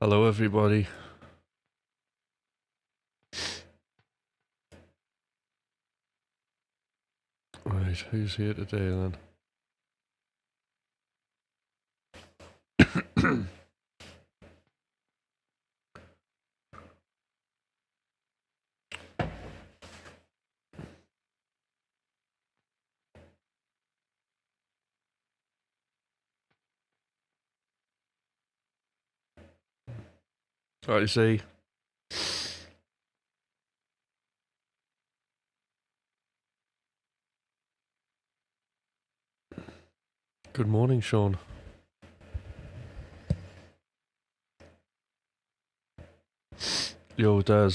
Hello, everybody. Right, who's here today then? Right, see. Good morning, Sean. Yo, Des.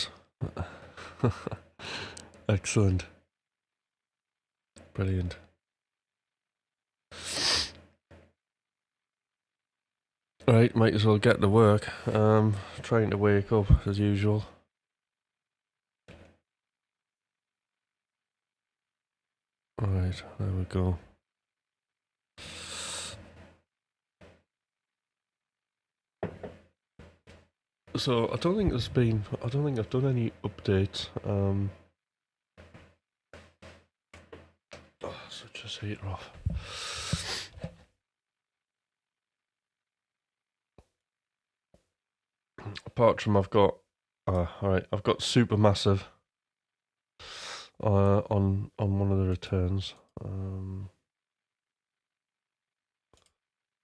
Excellent. Brilliant. Right, might as well get to work. Trying to wake up as usual. Right, there we go. So, I don't think I've done any updates. Such a heater off. Apart from I've got Supermassive on one of the returns. And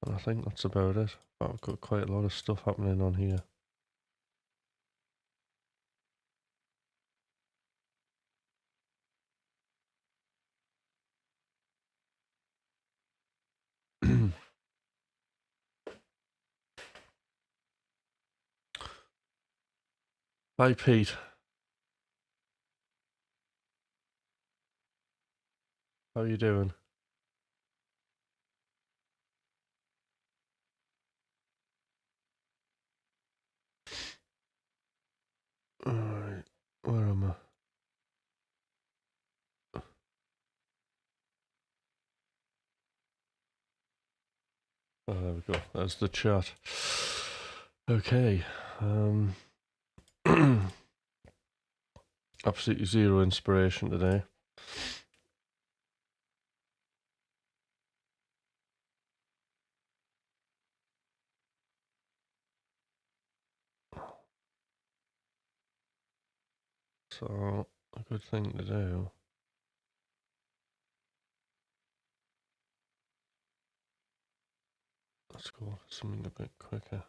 I think that's about it. I've got quite a lot of stuff happening on here. Hi, Pete. How are you doing? Alright, where am I? Oh, there we go. There's the chat. Okay. Absolutely zero inspiration today. So, a good thing to do. Let's go for something a bit quicker.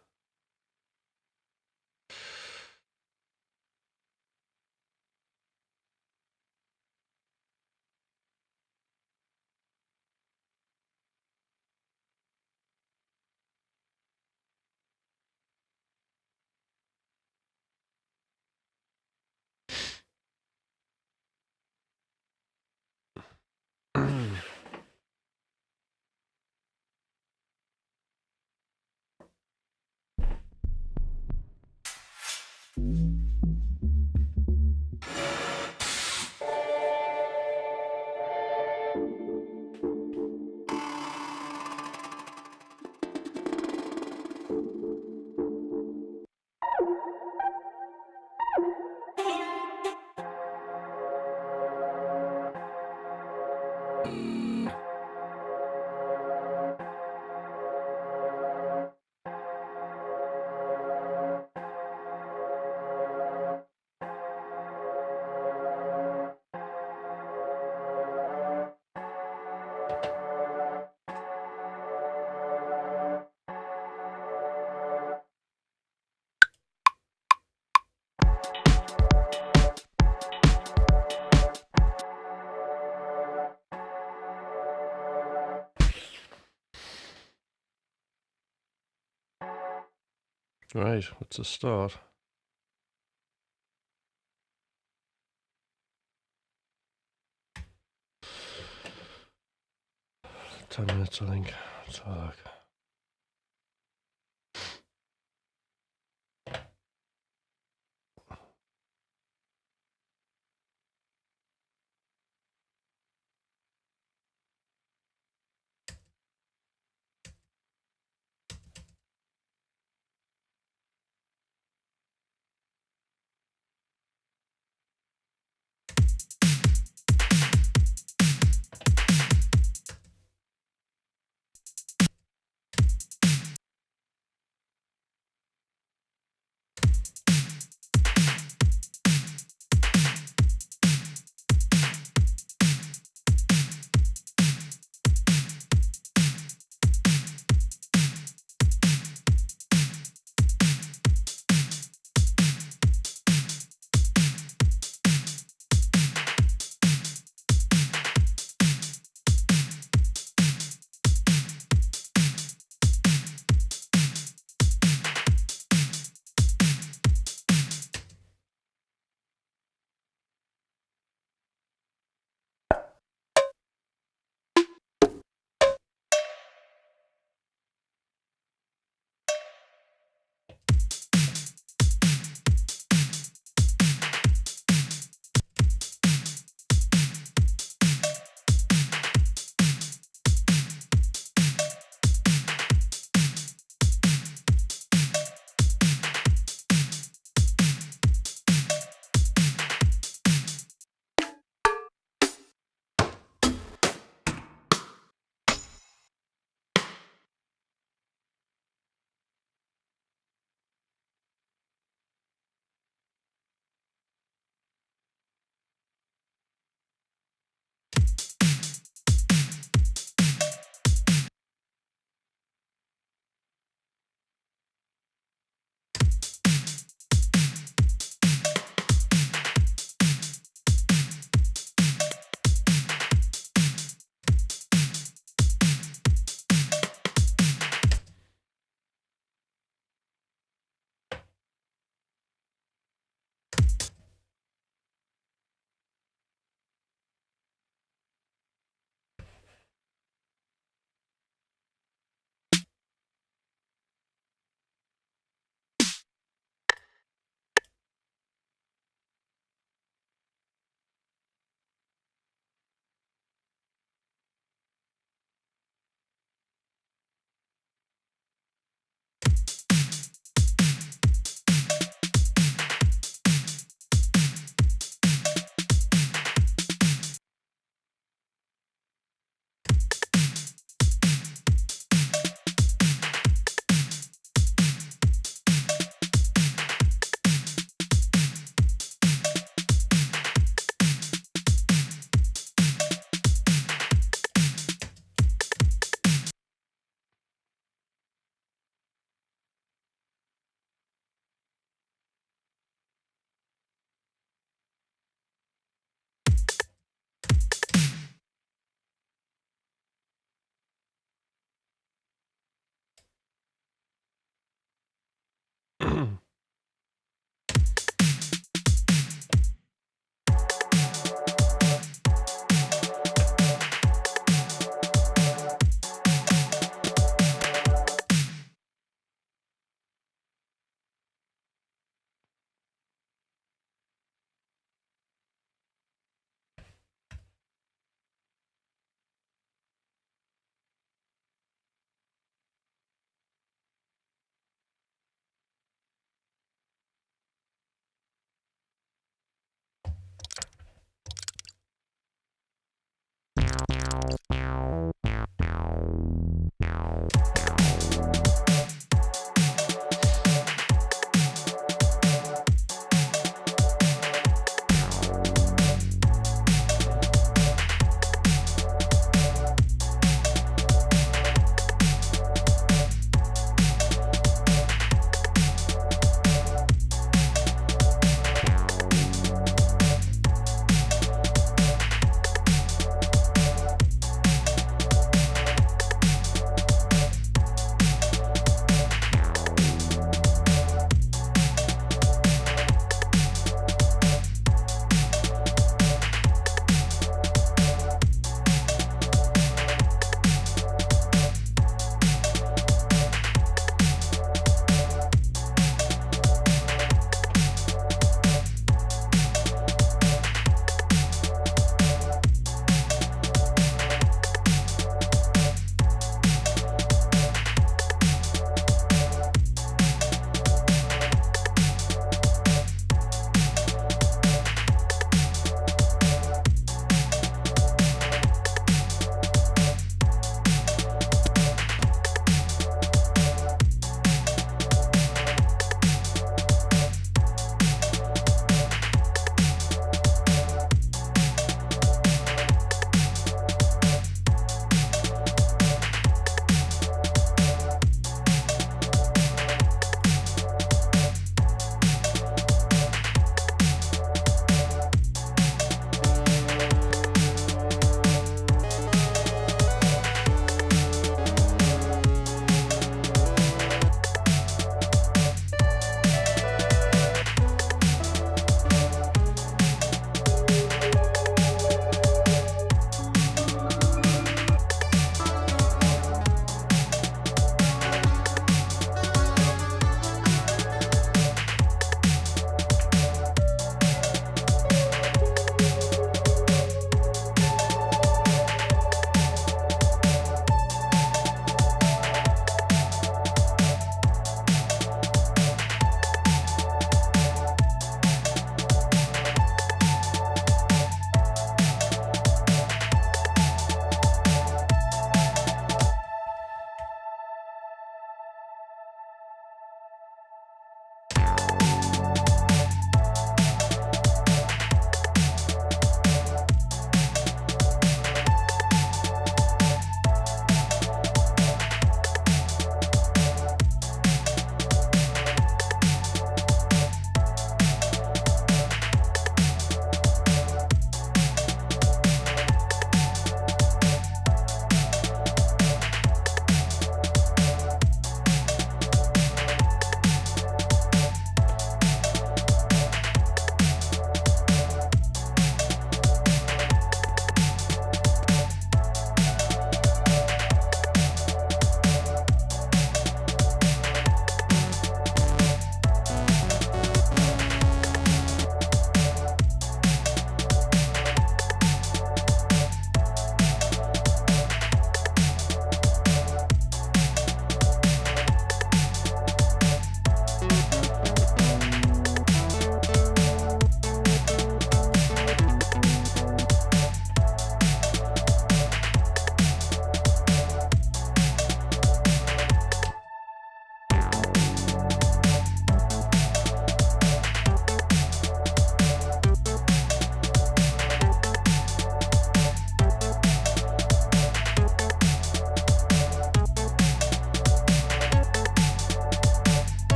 Right, what's the start? Ten minutes, I think. Let's have a look.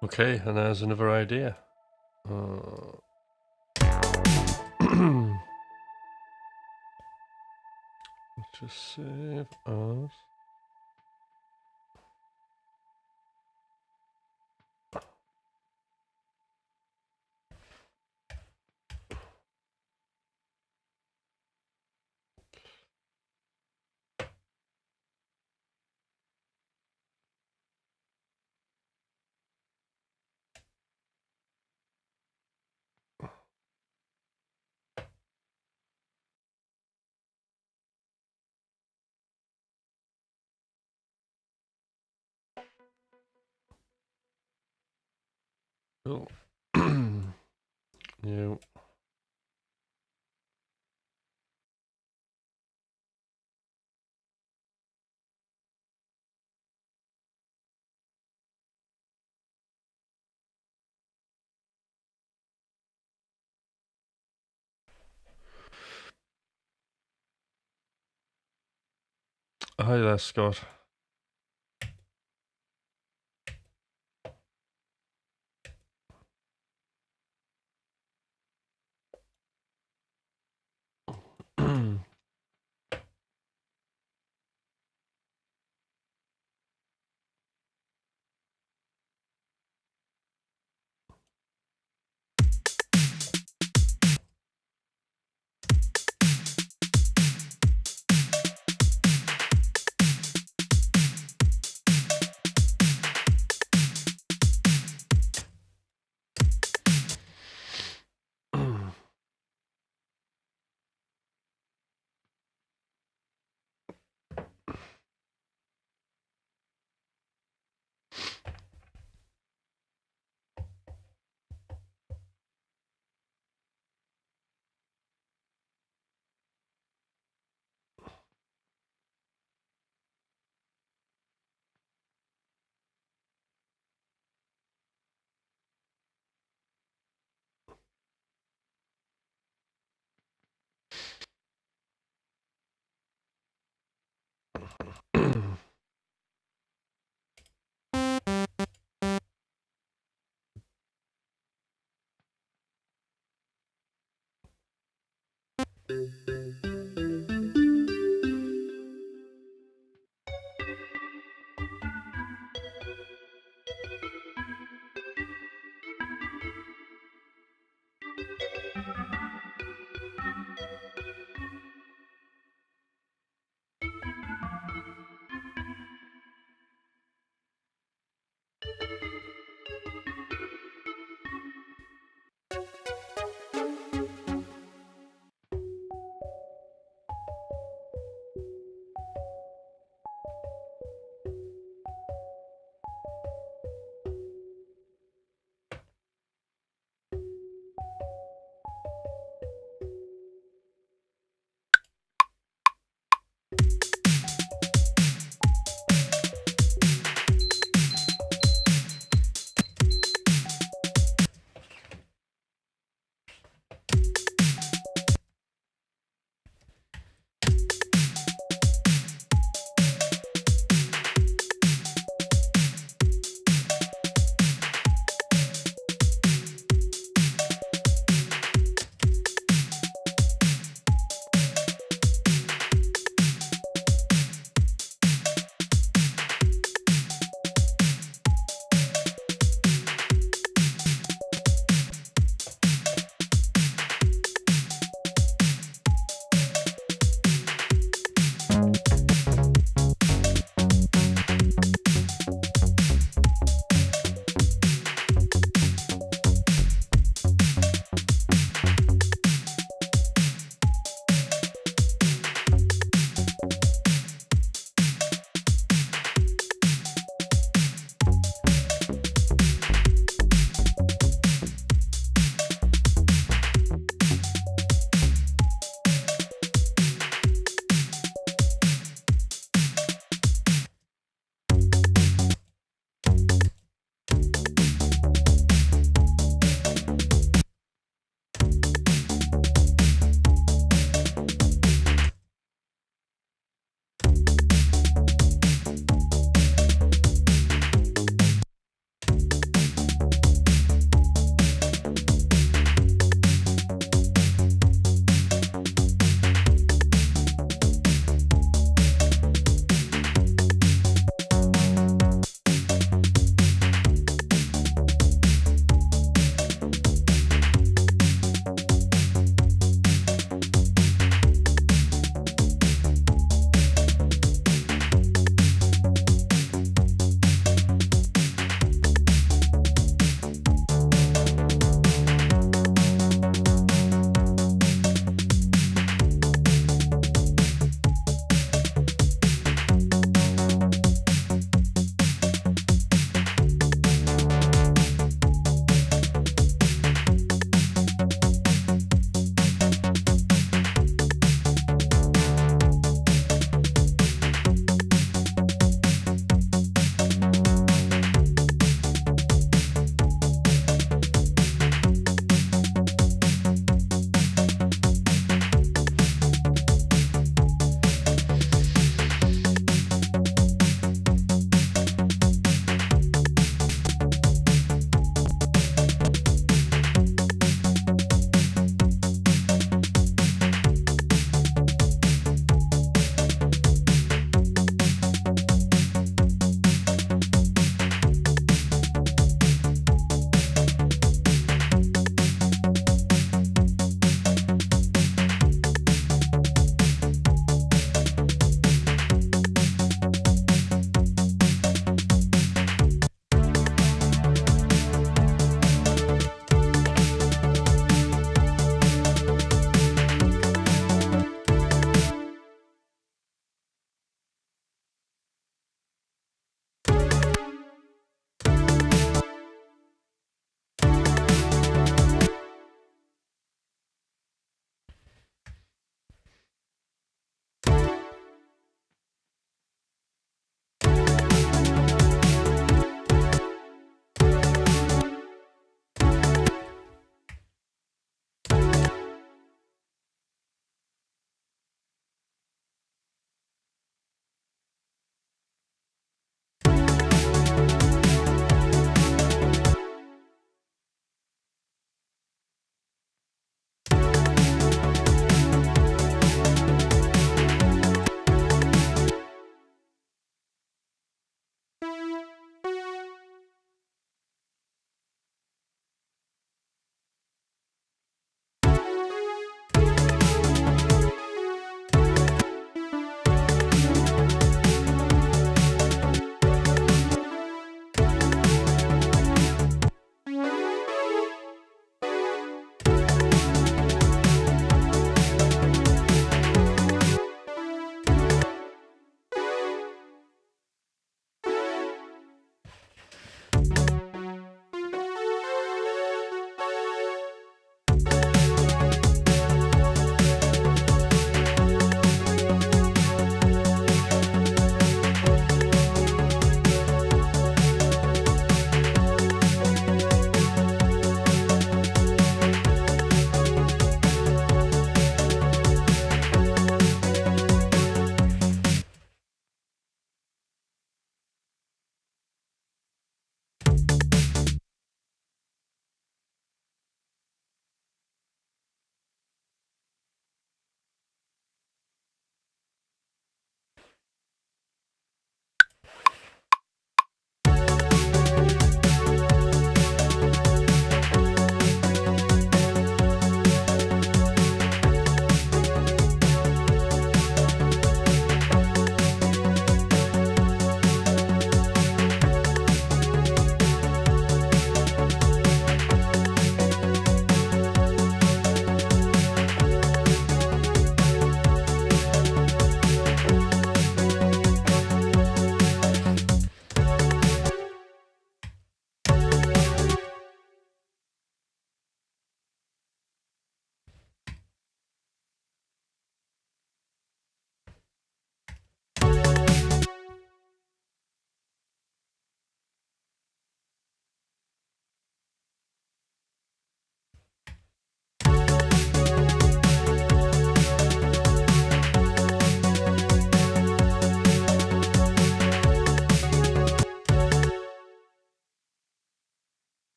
Okay, and there's another idea. Let's just save as. Cool. New. Hi there, Scott.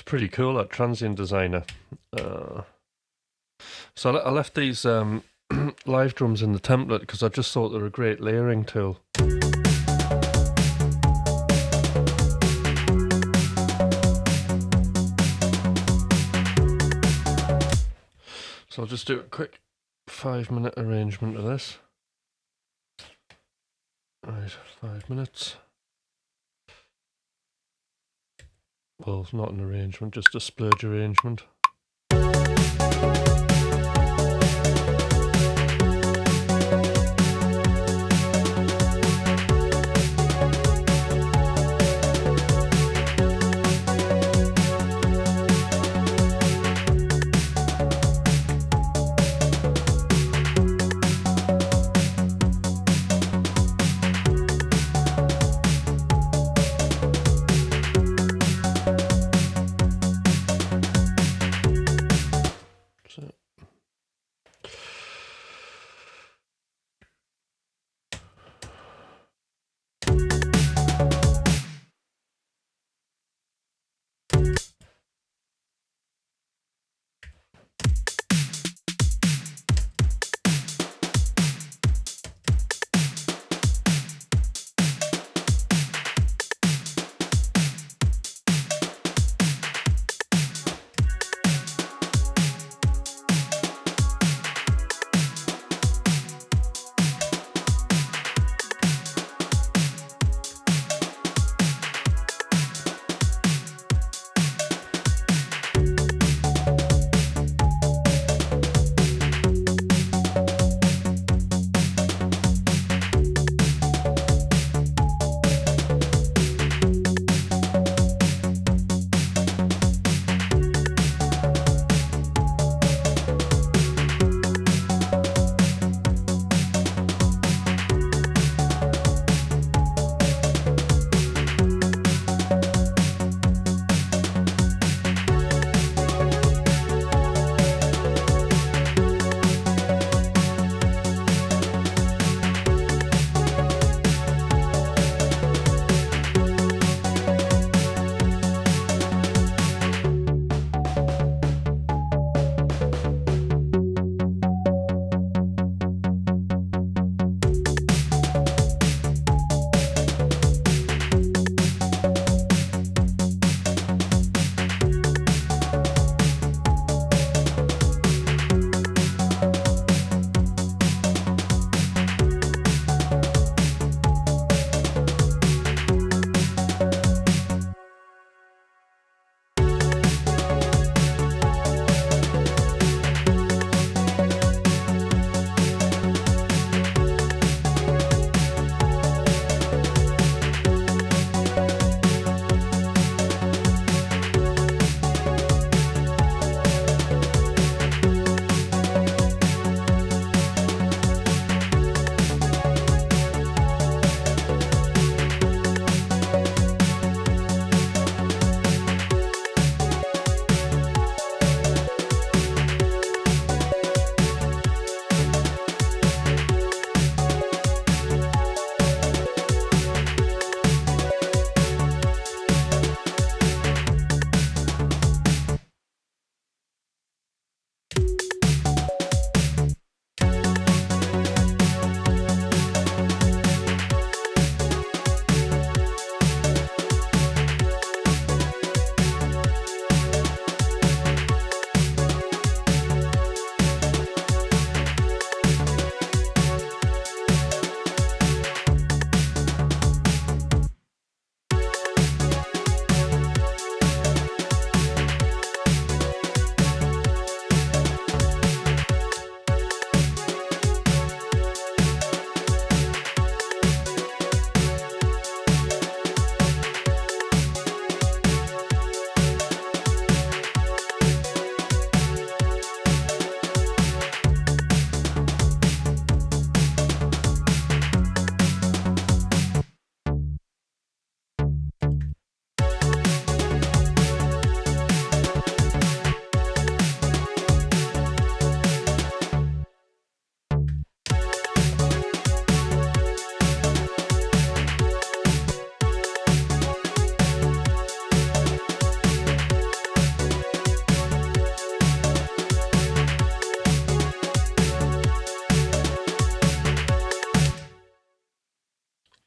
pretty cool, that transient designer. So I left these live drums in the template because I just thought they were a great layering tool. So I'll just do a quick 5-minute arrangement of this. Right, 5 minutes. Well, it's not an arrangement, just a splurge arrangement.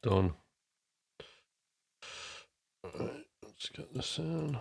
Done. Alright, let's get this in.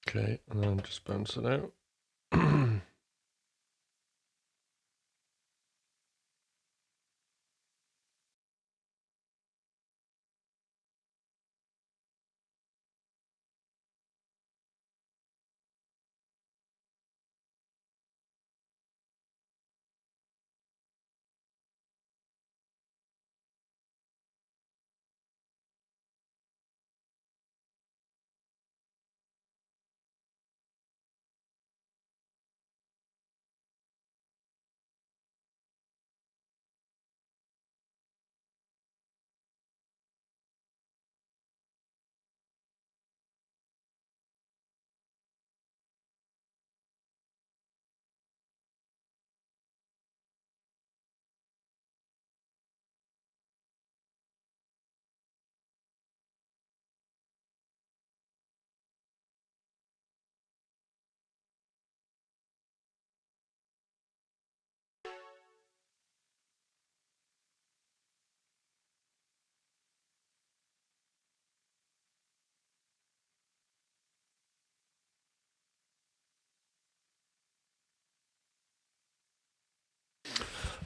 Okay, and then just bounce it out.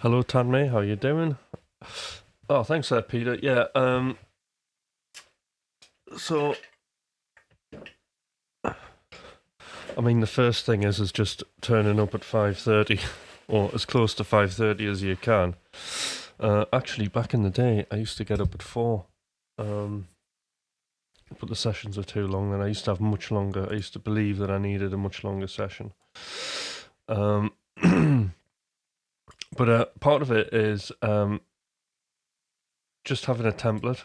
Hello, Tanmay. How you doing? Oh, thanks there, Peter. Yeah. So, I mean, the first thing is just turning up at 5:30, or as close to 5:30 as you can. Actually, back in the day, I used to get up at 4. But the sessions were too long, and I used to have much longer. I used to believe that I needed a much longer session. But part of it is just having a template.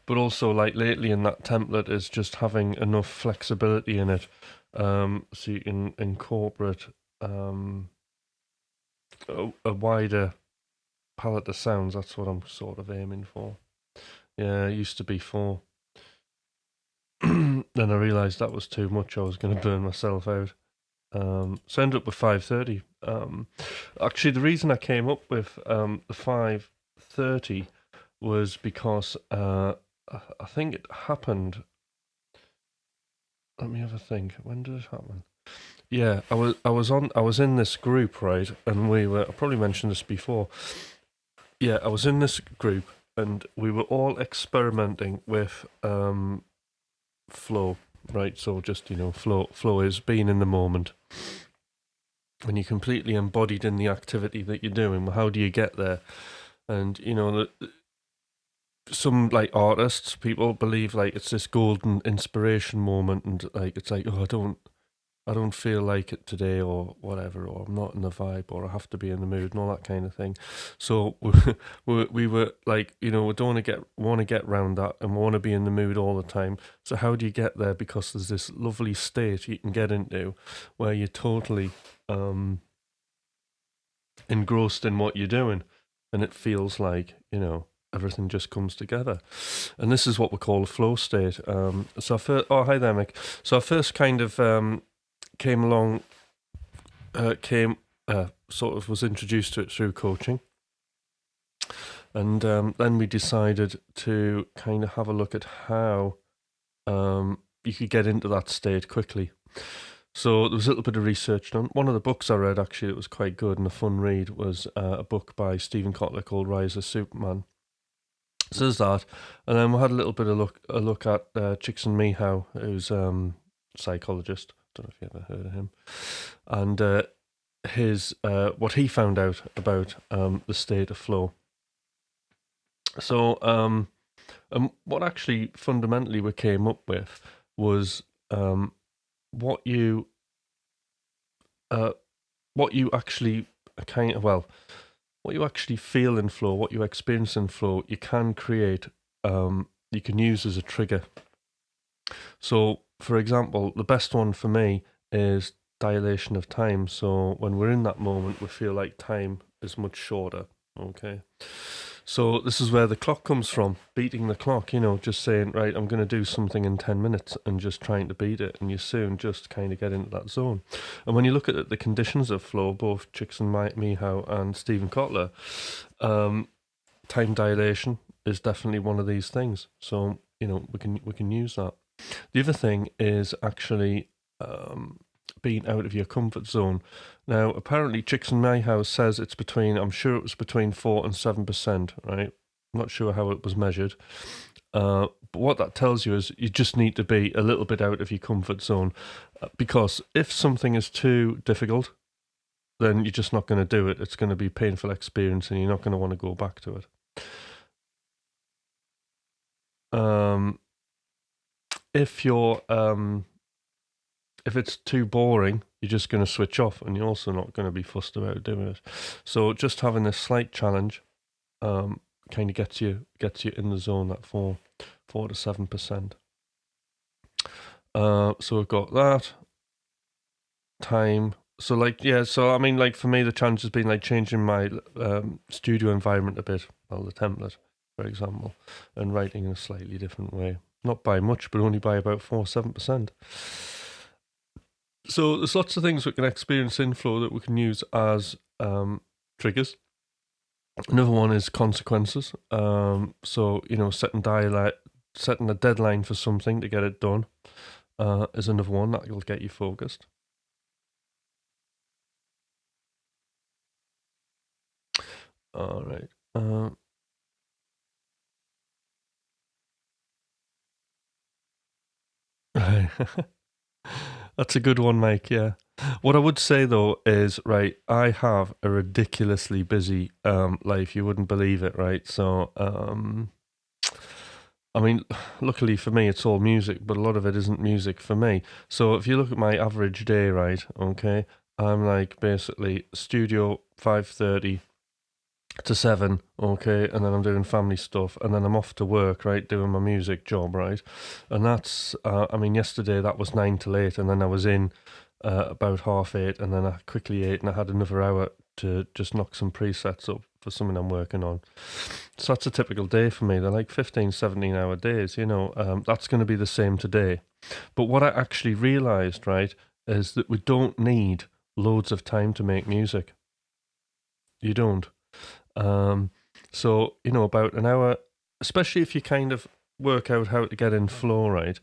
But also, like lately in that template is just having enough flexibility in it, so you can incorporate a wider palette of sounds. That's what I'm sort of aiming for. Yeah, it used to be 4. Then I realised that was too much. I was going to burn myself out. So I ended up with 5:30. Actually, the reason I came up with the 5:30 was because I think it happened. Let me have a think. When did it happen? Yeah, I was in this group, right, and I probably mentioned this before. Yeah, I was in this group, and we were all experimenting with flow, right? So just flow is being in the moment. When you're completely embodied in the activity that you're doing, how do you get there? And some like artists, people believe like it's this golden inspiration moment, and like it's like, oh, I don't feel like it today or whatever, or I'm not in the vibe, or I have to be in the mood and all that kind of thing. So we were like, we don't want to get round that, and we want to be in the mood all the time. So how do you get there? Because there's this lovely state you can get into where you're totally engrossed in what you're doing, and it feels like everything just comes together. And this is what we call a flow state. So first, oh, hi there, Mick. So I first kind of came along, sort of was introduced to it through coaching. And then we decided to kind of have a look at how you could get into that state quickly. So there was a little bit of research done. One of the books I read, actually, that was quite good and a fun read, was a book by Stephen Kotler called Rise of Superman. So there's that. And then we had a little bit of a look at Csikszentmihalyi, who's a psychologist. Don't know if you ever heard of him. And his what he found out about the state of flow. So what actually fundamentally we came up with was what you actually what you actually feel in flow, what you experience in flow, you can create, you can use as a trigger. So, for example, the best one for me is dilation of time. So when we're in that moment, we feel like time is much shorter. Okay. So this is where the clock comes from, beating the clock, just saying, right, I'm going to do something in 10 minutes and just trying to beat it. And you soon just kind of get into that zone. And when you look at the conditions of flow, both Csikszentmihalyi and Stephen Kotler, time dilation is definitely one of these things. So, we can use that. The other thing is actually being out of your comfort zone. Now, apparently, Csikszentmihalyi says it's I'm sure it was between 4 and 7%, right? I'm not sure how it was measured. But what that tells you is you just need to be a little bit out of your comfort zone. Because if something is too difficult, then you're just not going to do it. It's going to be a painful experience and you're not going to want to go back to it. If it's too boring, you're just going to switch off, and you're also not going to be fussed about doing it. So just having this slight challenge kind of gets you in the zone, that 4 to 7%. So we've got that time. So for me, the challenge has been changing my studio environment a bit, the template, for example, and writing in a slightly different way. Not by much, but only by about 4 or 7%. So there's lots of things we can experience in flow that we can use as triggers. Another one is consequences. So setting a deadline for something to get it done is another one that will get you focused. All right. That's a good one, Mike. Yeah. What I would say though is, right, I have a ridiculously busy life. You wouldn't believe it, right? So, luckily for me, it's all music, but a lot of it isn't music for me. So if you look at my average day, right, okay, I'm basically studio 5:30 to 7, okay, and then I'm doing family stuff, and then I'm off to work, right, doing my music job, right, and that's, yesterday that was 9 till 8, and then I was in about 8:30, and then I quickly ate, and I had another hour to just knock some presets up for something I'm working on. So that's a typical day for me. They're 15, 17-hour days, that's going to be the same today. But what I actually realised, right, is that we don't need loads of time to make music. You don't. So, about an hour, especially if you kind of work out how to get in flow, right?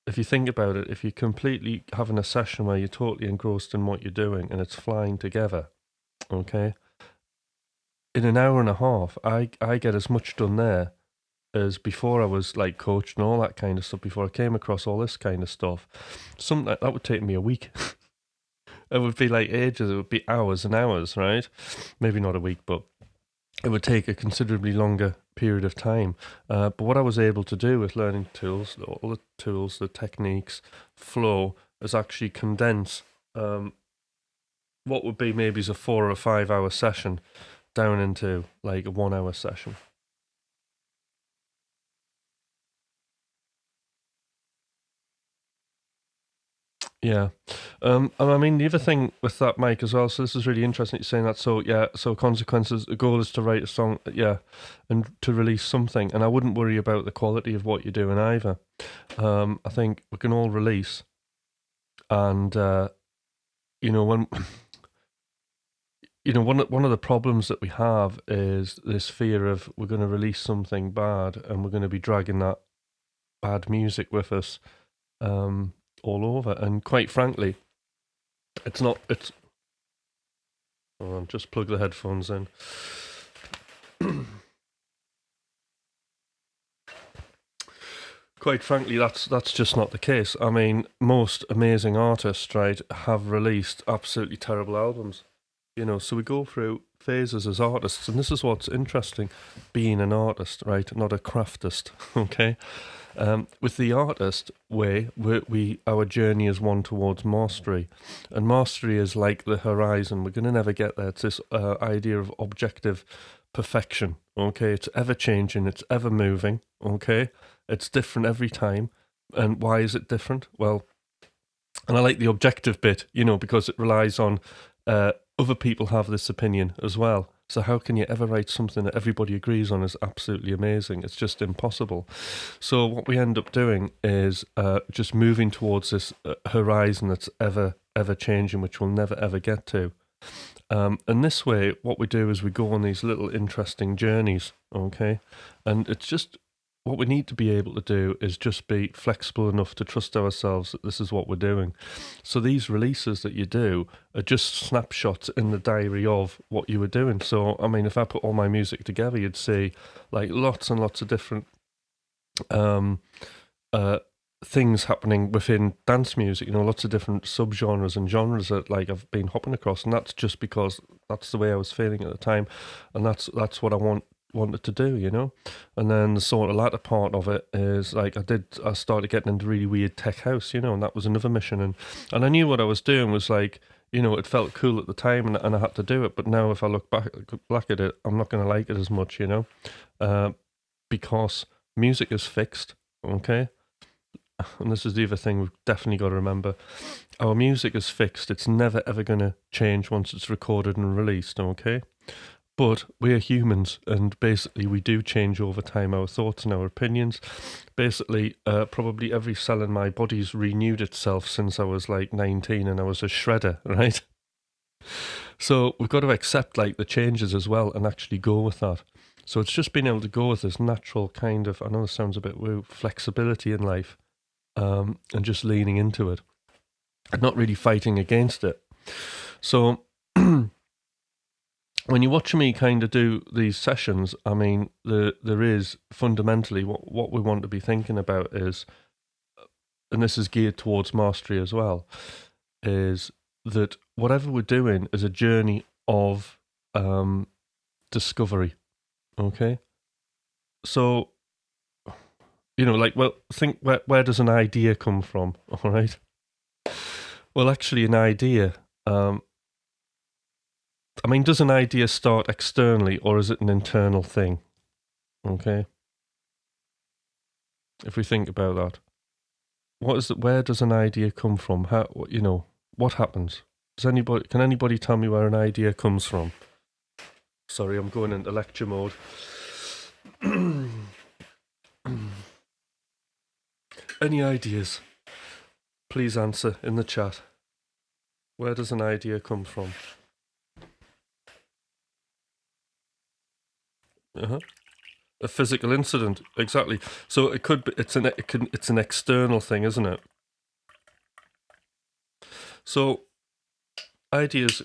If you think about it, if you're completely having a session where you're totally engrossed in what you're doing and it's flying together, okay? In an hour and a half, I get as much done there as before I was coached and all that kind of stuff, before I came across all this kind of stuff. Something that would take me a week. It would be ages, it would be hours and hours, right? Maybe not a week, but it would take a considerably longer period of time. But what I was able to do with learning tools, all the tools, the techniques, flow, is actually condense what would be maybe a 4 or 5 hour session down into like a 1 hour session. Yeah. And I mean, the other thing with that, Mike, as well, so this is really interesting you're saying that. So, yeah, so consequences, the goal is to write a song, yeah, and to release something. And I wouldn't worry about the quality of what you're doing either. I think we can all release. And, when, one of the problems that we have is this fear of we're going to release something bad and we're going to be dragging that bad music with us all over. And quite frankly, it's not. It's. Hold on, just plug the headphones in. Quite frankly, that's just not the case. I mean, most amazing artists, right, have released absolutely terrible albums. So we go through phases as artists, and this is what's interesting, being an artist, right, not a craftist, okay? With the artist way, our journey is one towards mastery, and mastery is like the horizon. We're going to never get there. It's this idea of objective perfection, okay? It's ever changing, it's ever moving, okay? It's different every time. And why is it different? Well, and I like the objective bit, because it relies on other people have this opinion as well. So how can you ever write something that everybody agrees on is absolutely amazing? It's just impossible. So what we end up doing is just moving towards this horizon that's ever changing, which we'll never ever get to. And this way, what we do is we go on these little interesting journeys, okay? And it's just what we need to be able to do is just be flexible enough to trust ourselves that this is what we're doing. So these releases that you do are just snapshots in the diary of what you were doing. So, I mean, if I put all my music together, you'd see like lots and lots of different things happening within dance music, lots of different subgenres and genres that like I've been hopping across, and that's just because that's the way I was feeling at the time, and that's what I wanted to do, and then the sort of latter part of it is like I started getting into really weird tech house, and that was another mission, and I knew what I was doing was like, it felt cool at the time, and I had to do it, but now if I look back at it, I'm not going to like it as much, because music is fixed, okay? And this is the other thing we've definitely got to remember. Our music is fixed. It's never ever going to change once it's recorded and released, okay? But we're humans, and basically we do change over time, our thoughts and our opinions. Basically, probably every cell in my body's renewed itself since I was like 19 and I was a shredder, right? So we've got to accept like the changes as well and actually go with that. So it's just being able to go with this natural kind of, I know this sounds a bit woo, flexibility in life, and just leaning into it and not really fighting against it. So when you watch me kind of do these sessions, I mean, there is fundamentally what we want to be thinking about is, and this is geared towards mastery as well, is that whatever we're doing is a journey of discovery, okay? So, think where does an idea come from, all right? Well, actually, an idea... I mean, does an idea start externally or is it an internal thing? Okay. If we think about that, where does an idea come from? How, what happens? Can anybody tell me where an idea comes from? Sorry, I'm going into lecture mode. Any ideas? Please answer in the chat. Where does an idea come from? A physical incident, exactly. So it could be. It's an external thing, isn't it? So ideas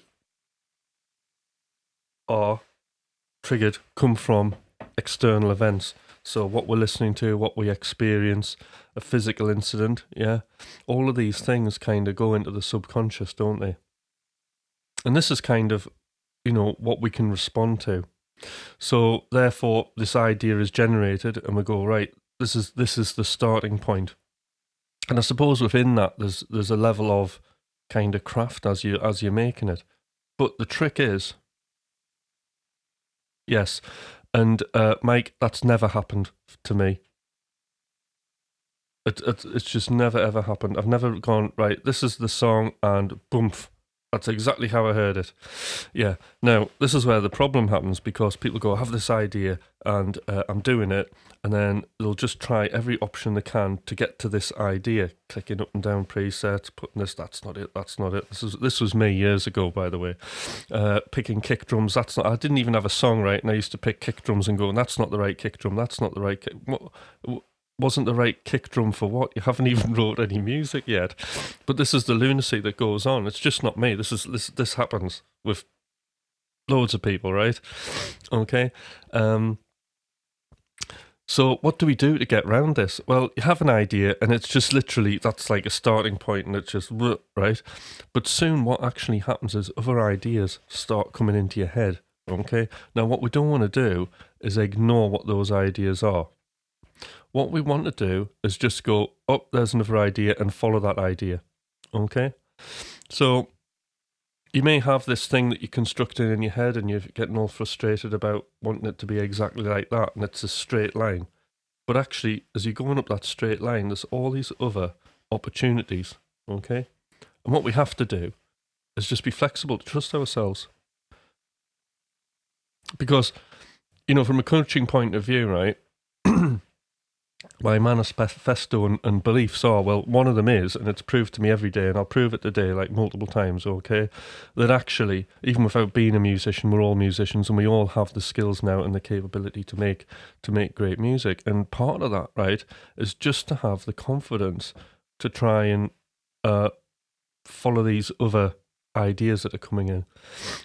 are triggered, come from external events. So what we're listening to, what we experience, a physical incident, yeah. All of these things kind of go into the subconscious, don't they? And this is kind of, what we can respond to. So therefore, this idea is generated, and we go, right, this is the starting point. And I suppose within that, there's a level of kind of craft as you're making it. But the trick is, yes, and Mike, that's never happened to me. It's just never ever happened. I've never gone, right, this is the song, and boom, that's exactly how I heard it. Yeah. Now, this is where the problem happens, because people go, I have this idea and I'm doing it, and then they'll just try every option they can to get to this idea, clicking up and down presets, putting this, that's not it, that's not it. This was me years ago, by the way. Picking kick drums, that's not, I didn't even have a song, right? And I used to pick kick drums and go, that's not the right kick drum, that's not the right kick. Wasn't the right kick drum for what? You haven't even wrote any music yet. But this is the lunacy that goes on. It's just not me. This happens with loads of people, right? Okay. So what do we do to get around this? Well, you have an idea, and it's just literally, that's like a starting point, and it's just, right? But soon what actually happens is other ideas start coming into your head, okay? Now, what we don't want to do is ignore what those ideas are. What we want to do is just go, oh, there's another idea, and follow that idea, okay? So you may have this thing that you're constructing in your head, and you're getting all frustrated about wanting it to be exactly like that, and it's a straight line. But actually, as you're going up that straight line, there's all these other opportunities, okay? And what we have to do is just be flexible, to trust ourselves. Because, from a coaching point of view, right, my manifesto and beliefs are, well, one of them is, and it's proved to me every day, and I'll prove it today like multiple times, okay, that actually, even without being a musician, we're all musicians, and we all have the skills now and the capability to make great music. And part of that, right, is just to have the confidence to try and follow these other ideas that are coming in.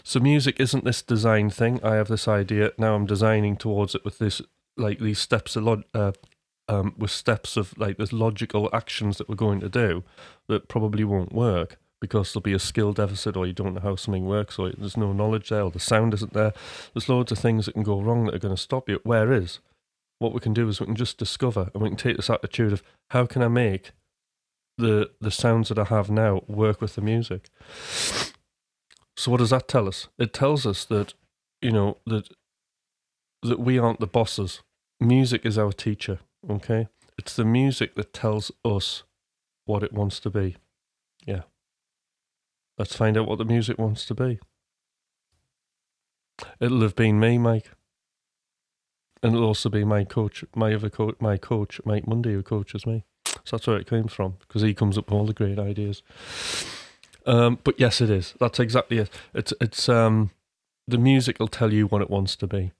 So music isn't this design thing. I have this idea, now I'm designing towards it with this, like these steps with steps of like there's logical actions that we're going to do that probably won't work because there'll be a skill deficit, or you don't know how something works, or there's no knowledge there, or the sound isn't there. There's loads of things that can go wrong that are going to stop you. Whereas what we can do is we can just discover, and we can take this attitude of, how can I make the sounds that I have now work with the music? So what does that tell us? It tells us that, that we aren't the bosses. Music is our teacher. Okay, it's the music that tells us what it wants to be. Yeah, let's find out what the music wants to be. It'll have been me, Mike, and it'll also be my coach, my coach, Mike Mundy, who coaches me. So that's where it came from, because he comes up with all the great ideas. But yes, it is. That's exactly it. It's the music will tell you what it wants to be,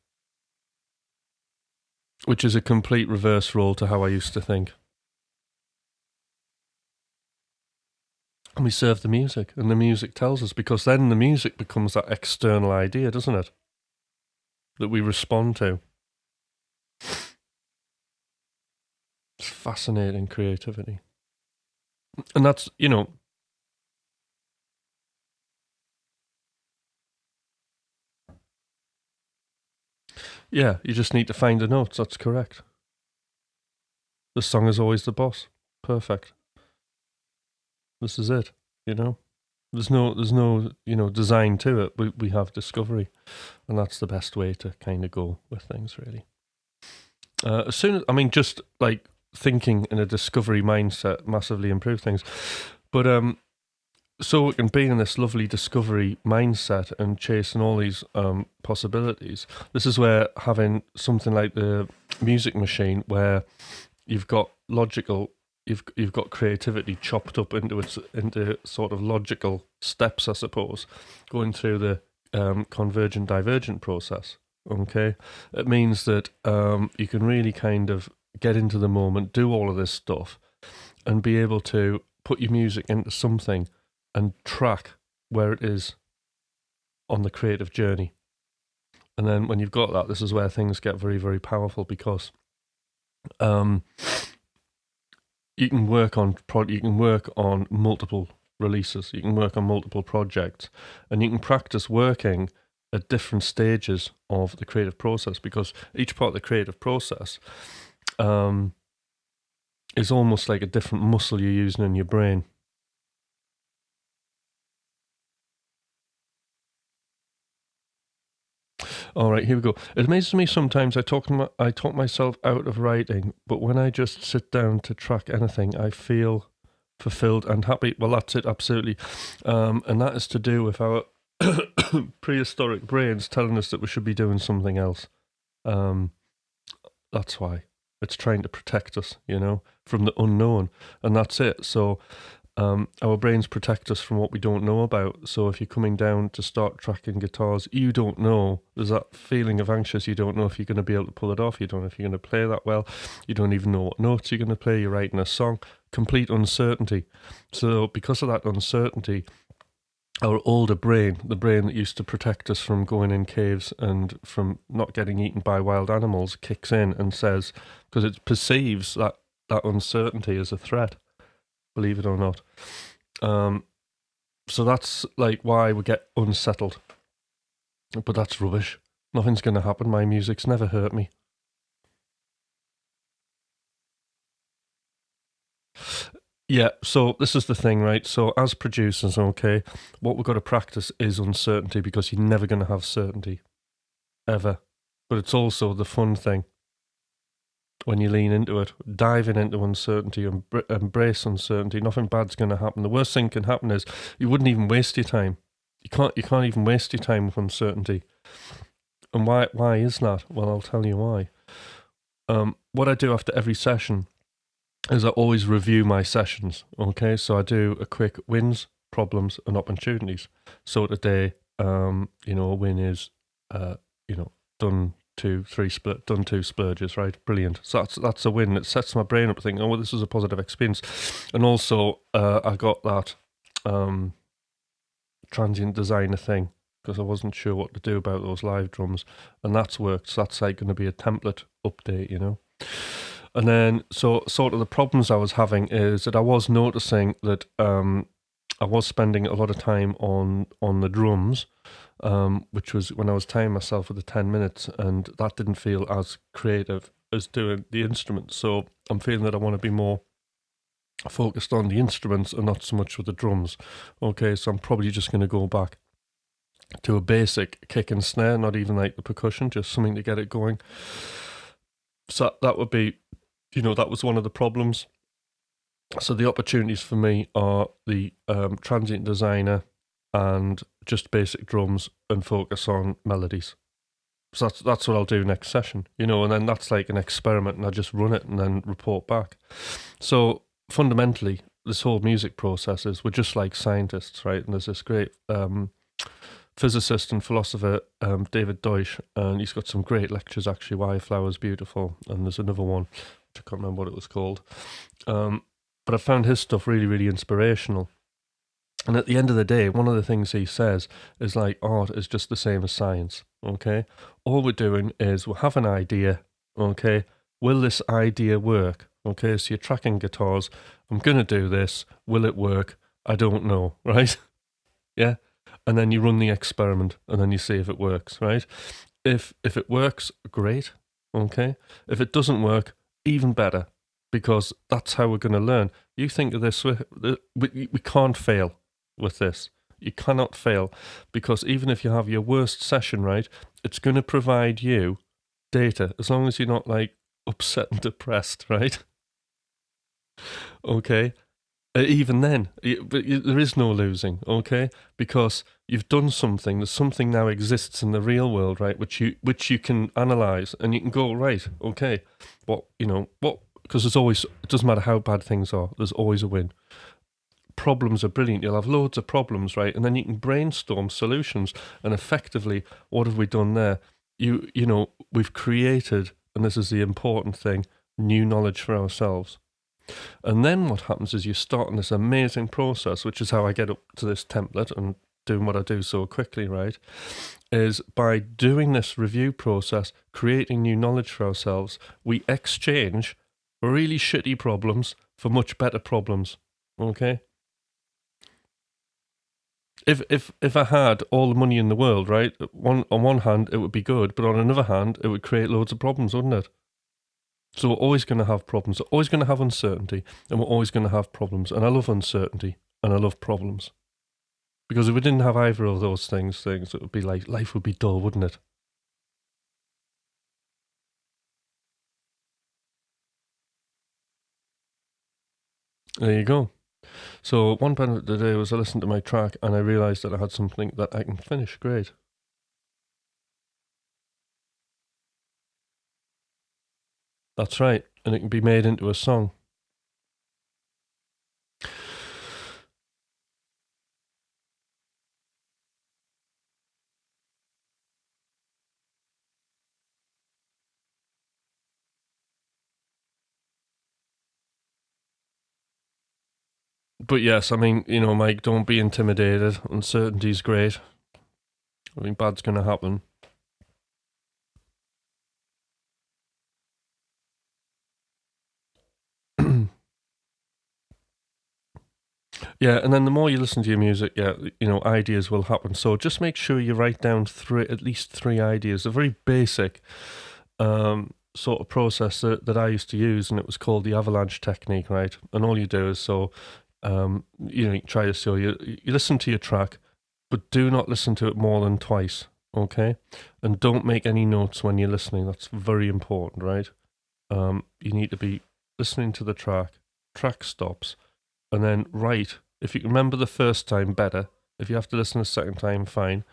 which is a complete reverse role to how I used to think. And we serve the music, and the music tells us, because then the music becomes that external idea, doesn't it? That we respond to. It's fascinating creativity. And that's, yeah, you just need to find the notes. That's correct. The song is always the boss. Perfect. This is it. There's no design to it. We have discovery, and that's the best way to kind of go with things, really. As soon as just like thinking in a discovery mindset massively improve things, but so we can be in this lovely discovery mindset and chasing all these possibilities. This is where having something like the music machine, where you've got you've got creativity chopped up into sort of logical steps, I suppose, going through the convergent divergent process. Okay, it means that you can really kind of get into the moment, do all of this stuff, and be able to put your music into something and track where it is on the creative journey. And then when you've got that, this is where things get very, very powerful, because you can work on multiple releases, you can work on multiple projects, and you can practice working at different stages of the creative process, because each part of the creative process is almost like a different muscle you're using in your brain. All right, here we go. It amazes me sometimes I talk myself out of writing, but when I just sit down to track anything, I feel fulfilled and happy. Well, that's it, absolutely. And that is to do with our prehistoric brains telling us that we should be doing something else. That's why. It's trying to protect us, from the unknown. And that's it. So our brains protect us from what we don't know about. So if you're coming down to start tracking guitars, you don't know. There's that feeling of anxious. You don't know if you're going to be able to pull it off. You don't know if you're going to play that well. You don't even know what notes you're going to play. You're writing a song. Complete uncertainty. So because of that uncertainty, our older brain, the brain that used to protect us from going in caves and from not getting eaten by wild animals, kicks in and says, because it perceives that uncertainty as a threat, believe it or not. So that's like why we get unsettled. But that's rubbish. Nothing's going to happen. My music's never hurt me. Yeah, so this is the thing, right? So as producers, okay, what we've got to practice is uncertainty, because you're never going to have certainty, ever. But it's also the fun thing when you lean into it, diving into uncertainty, embrace uncertainty. Nothing bad's going to happen. The worst thing can happen is you wouldn't even waste your time. You can't even waste your time with uncertainty. And why is that? Well, I'll tell you why. What I do after every session is I always review my sessions, okay? So I do a quick wins, problems, and opportunities. So today, a win is, done 2 splurges, right? Brilliant. So that's a win. It sets my brain up thinking, oh, well, this is a positive experience. And also, I got that transient designer thing, because I wasn't sure what to do about those live drums, and that's worked. So that's like going to be a template update, And then, so sort of the problems I was having is that I was noticing that I was spending a lot of time on the drums, which was when I was timing myself for the 10 minutes, and that didn't feel as creative as doing the instruments. So I'm feeling that I want to be more focused on the instruments and not so much with the drums. Okay, so I'm probably just going to go back to a basic kick and snare, not even like the percussion, just something to get it going. So that would be, that was one of the problems. So the opportunities for me are the transient designer and just basic drums and focus on melodies. So that's what I'll do next session, and then that's like an experiment, and I just run it and then report back. So fundamentally, this whole music process is we're just like scientists, right? And there's this great physicist and philosopher, David Deutsch, and he's got some great lectures actually, Why Flower's Beautiful, and there's another one, which I can't remember what it was called. But I found his stuff really, really inspirational. And at the end of the day, one of the things he says is like art is just the same as science, okay? All we're doing is we'll have an idea, okay? Will this idea work? Okay, so you're tracking guitars. I'm going to do this. Will it work? I don't know, right? Yeah? And then you run the experiment, and then you see if it works, right? If it works, great, okay? If it doesn't work, even better, because that's how we're going to learn. You think of this, we can't fail with this. You cannot fail, because even if you have your worst session, right, it's going to provide you data, as long as you're not like upset and depressed, right? Okay? Even then, there is no losing, okay? Because you've done something. There's something now exists in the real world, right? Which you can analyze, and you can go, right, okay, because there's always, it doesn't matter how bad things are, there's always a win. Problems are brilliant. You'll have loads of problems, right? And then you can brainstorm solutions. And effectively, what have we done there? We've created, and this is the important thing, new knowledge for ourselves. And then what happens is you start on this amazing process, which is how I get up to this template and doing what I do so quickly, right? Is by doing this review process, creating new knowledge for ourselves, we exchange really shitty problems for much better problems, okay? If I had all the money in the world, right, on one hand, it would be good, but on another hand, it would create loads of problems, wouldn't it? So we're always going to have problems. We're always going to have uncertainty, and we're always going to have problems. And I love uncertainty, and I love problems. Because if we didn't have either of those things, it would be like, life would be dull, wouldn't it? There you go. So one benefit today was I listened to my track and I realised that I had something that I can finish. Great. That's right. And it can be made into a song. But yes, I mean, Mike, don't be intimidated. Uncertainty's great. I mean, bad's going to happen. Yeah, and then the more you listen to your music, ideas will happen. So just make sure you write down at least three ideas. A very basic sort of process that I used to use, and it was called the avalanche technique, right? And all you do is you try to show you listen to your track, but do not listen to it more than twice, okay? And don't make any notes when you're listening. That's very important, right? You need to be listening to the track stops, and then write. If you can remember the first time, better. If you have to listen a second time, fine.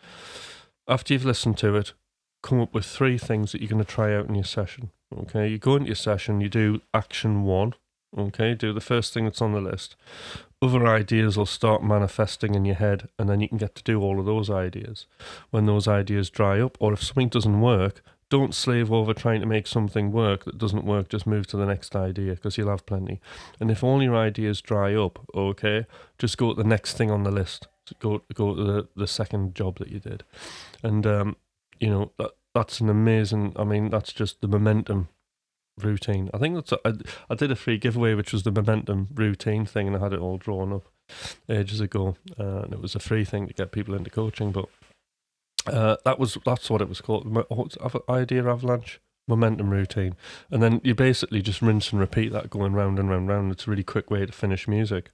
After you've listened to it, come up with three things that you're going to try out in your session. Okay, you go into your session, you do action one. Okay, do the first thing that's on the list. Other ideas will start manifesting in your head, and then you can get to do all of those ideas. When those ideas dry up, or if something doesn't work, don't slave over trying to make something work that doesn't work. Just move to the next idea, because you'll have plenty. And if all your ideas dry up, okay, just go to the next thing on the list. Go to the second job that you did. And that's an amazing. I mean, that's just the momentum routine. I think I did a free giveaway which was the momentum routine thing, and I had it all drawn up ages ago, and it was a free thing to get people into coaching. But that's what it was called. Idea avalanche momentum routine, and then you basically just rinse and repeat that, going round and round and round. It's a really quick way to finish music.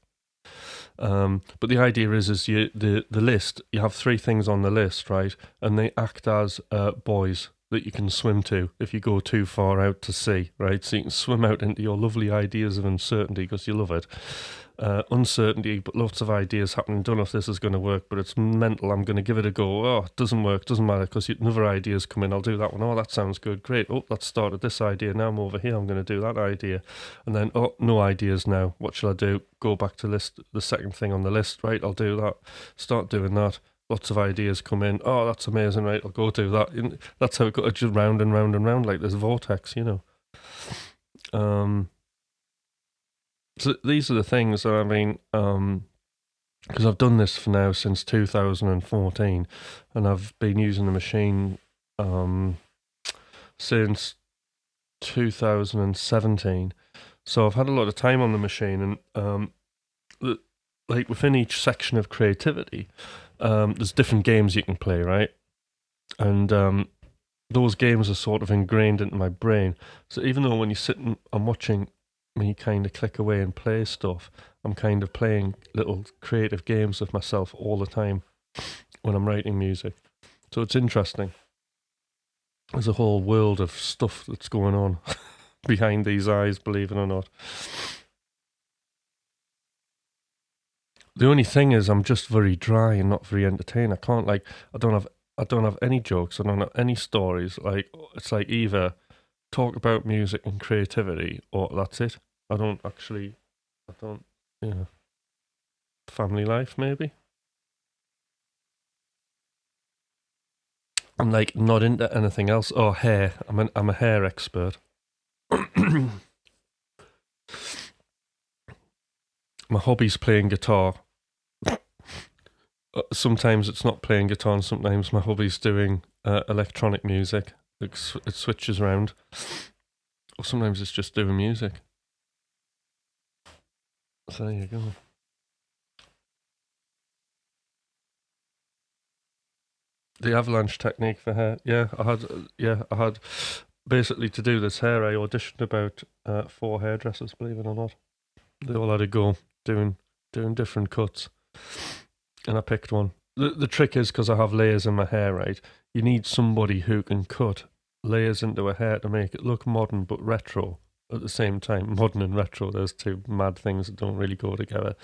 But the idea is the list. You have three things on the list, right? And they act as buoys that you can swim to if you go too far out to sea, right? So you can swim out into your lovely ideas of uncertainty because you love it. Uncertainty, but lots of ideas happening. Don't know if this is going to work, but it's mental. I'm going to give it a go. Oh, it doesn't work. Doesn't matter, because another ideas come in. I'll do that one. Oh, that sounds good. Great. Oh, that started this idea. Now I'm over here. I'm going to do that idea. And then, oh, no ideas now. What shall I do? Go back to the second thing on the list. Right, I'll do that. Start doing that. Lots of ideas come in. Oh, that's amazing. Right, I'll go do that. And that's how it got just round and round and round like this vortex, So these are the things that I mean, because I've done this for now since 2014, and I've been using the machine since 2017. So I've had a lot of time on the machine, and like within each section of creativity, there's different games you can play, right? And those games are sort of ingrained into my brain. So even though when you're sitting and watching me kind of click away and play stuff, I'm kind of playing little creative games with myself all the time when I'm writing music. So it's interesting. There's a whole world of stuff that's going on behind these eyes, believe it or not. The only thing is I'm just very dry and not very entertaining. I don't have any jokes, I don't have any stories. Like, it's like either talk about music and creativity, or that's it. I don't, family life maybe. I'm like not into anything else. Oh, hair. I'm a hair expert. My hobby's playing guitar. Sometimes it's not playing guitar, and sometimes my hobby's doing electronic music. It switches around. Or sometimes it's just doing music. So there you go. The avalanche technique for hair. I had basically, to do this hair, I auditioned about 4 hairdressers, believe it or not. They all had a go doing different cuts, and I picked one. The trick is, because I have layers in my hair, right? You need somebody who can cut layers into a hair to make it look modern but retro, at the same time. Modern and retro, there's two mad things that don't really go together.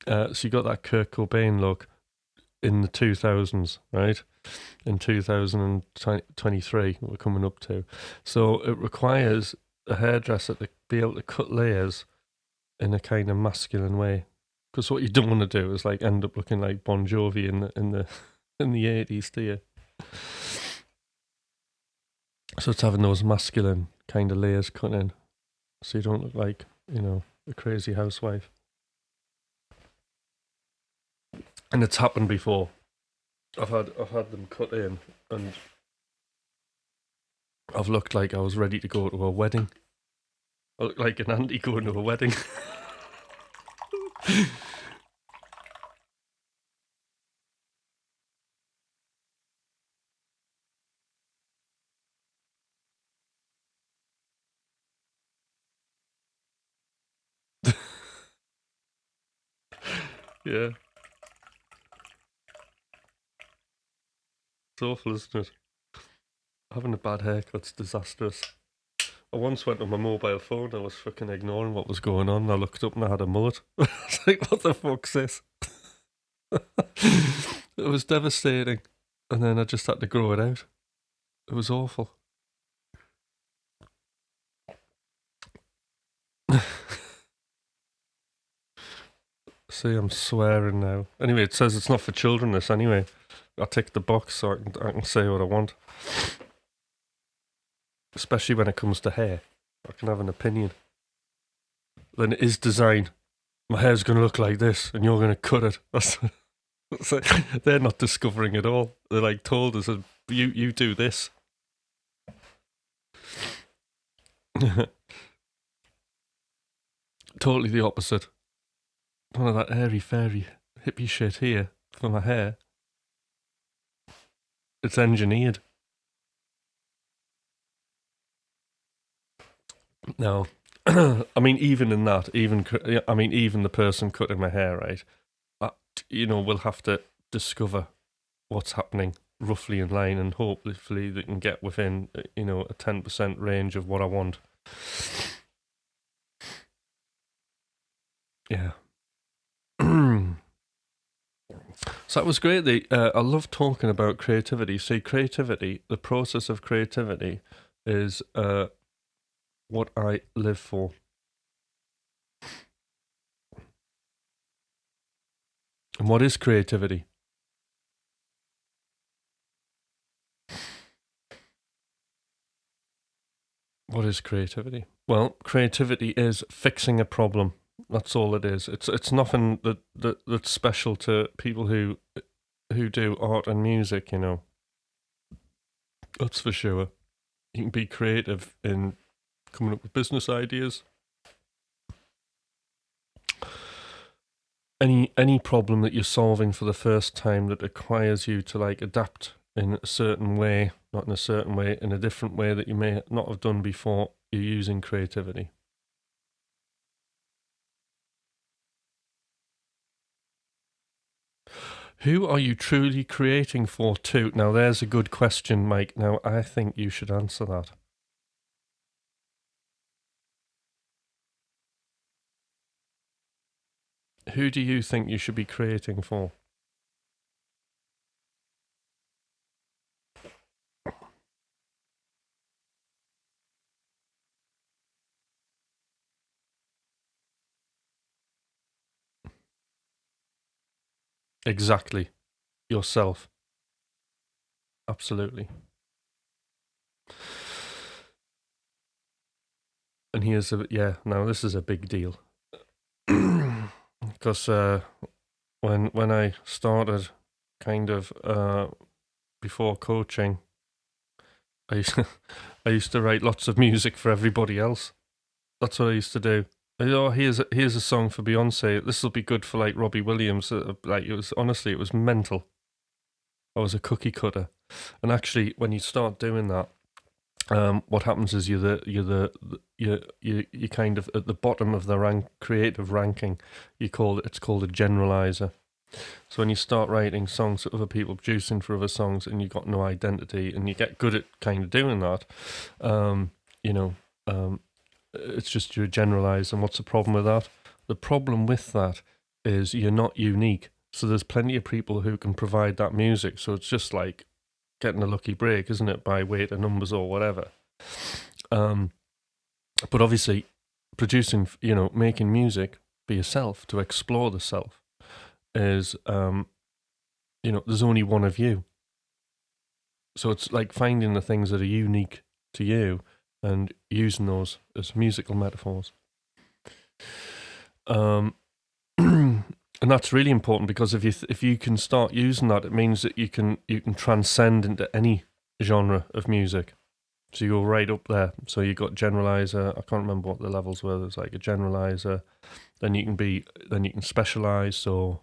So you got that Kurt Cobain look in the 2000s, right? In 2023, we're coming up to. So it requires a hairdresser to be able to cut layers in a kind of masculine way. Because what you don't want to do is like end up looking like Bon Jovi in the 80s, do you? So it's having those masculine kind of layers cut in, so you don't look like, you know, a crazy housewife. And it's happened before. I've had them cut in, and I've looked like I was ready to go to a wedding. I look like an auntie going to a wedding. Yeah, it's awful, isn't it? Having a bad haircut's disastrous. I once went on my mobile phone, I was fucking ignoring what was going on, and I looked up and I had a mullet. I was like, what the fuck's this? It was devastating. And then I just had to grow it out. It was awful. See, I'm swearing now. Anyway, it says it's not for children, this anyway. I tick the box so I can say what I want. Especially when it comes to hair. I can have an opinion. Then it is design. My hair's going to look like this and you're going to cut it. They're not discovering it all. They're like told us, you do this. Totally the opposite. None of that airy fairy hippie shit here for my hair. It's engineered. No. I mean, even in that, even the person cutting my hair, right? We'll have to discover what's happening roughly in line, and hopefully they can get within, a 10% range of what I want. Yeah. So that was great. I love talking about creativity. See, creativity, the process of creativity is what I live for. And what is creativity? What is creativity? Well, creativity is fixing a problem. That's all it is. It's nothing that's special to people who do art and music, That's for sure. You can be creative in coming up with business ideas. Any problem that you're solving for the first time that requires you to like adapt in a certain way, not in a certain way, in a different way that you may not have done before, you're using creativity. Who are you truly creating for too? Now there's a good question, Mike. Now I think you should answer that. Who do you think you should be creating for? Exactly. Yourself. Absolutely. And now this is a big deal. Because when I started kind of before coaching, I used to write lots of music for everybody else. That's what I used to do. Oh, here's a song for Beyonce. This will be good for like Robbie Williams. Like it was mental. I was a cookie cutter, and actually, when you start doing that, what happens is you're kind of at the bottom of the creative ranking. It's called a generalizer. So when you start writing songs for other people, producing for other songs, and you've got no identity, and you get good at kind of doing that, It's just you're generalised. And what's the problem with that? The problem with that is you're not unique. So there's plenty of people who can provide that music. So it's just like getting a lucky break, isn't it, by weight of numbers or whatever. But obviously, producing, making music for yourself to explore the self is, there's only one of you. So it's like finding the things that are unique to you and using those as musical metaphors. And that's really important because if you can start using that, it means that you can transcend into any genre of music. So you go right up there. So you got generalizer. I can't remember what the levels were. There's like a generalizer. Then you can specialize. So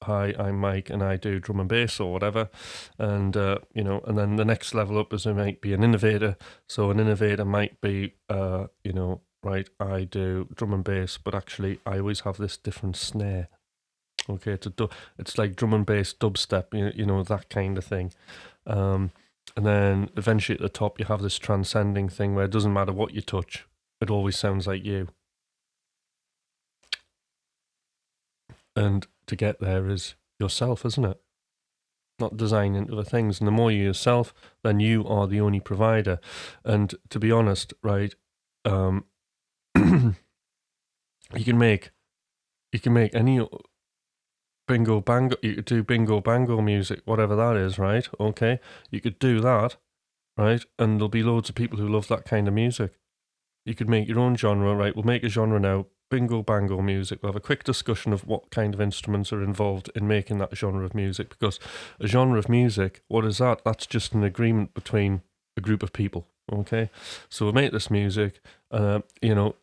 hi, I'm Mike and I do drum and bass or whatever. And and then the next level up is it might be an innovator. So an innovator might be right, I do drum and bass, but actually I always have this different snare. Okay, it's like drum and bass dubstep, that kind of thing. And then eventually at the top you have this transcending thing where it doesn't matter what you touch, it always sounds like you. And to get there is yourself, isn't it? Not designing other things. And the more you yourself, then you are the only provider. And to be honest, right, you can make any bingo bango. You could do bingo bango music, whatever that is, right? Okay, you could do that, right? And there'll be loads of people who love that kind of music. You could make your own genre, right? We'll make a genre now, bingo bango music. We'll have a quick discussion of what kind of instruments are involved in making that genre of music, because a genre of music, what is that? That's just an agreement between a group of people. Okay, so we'll make this music, then you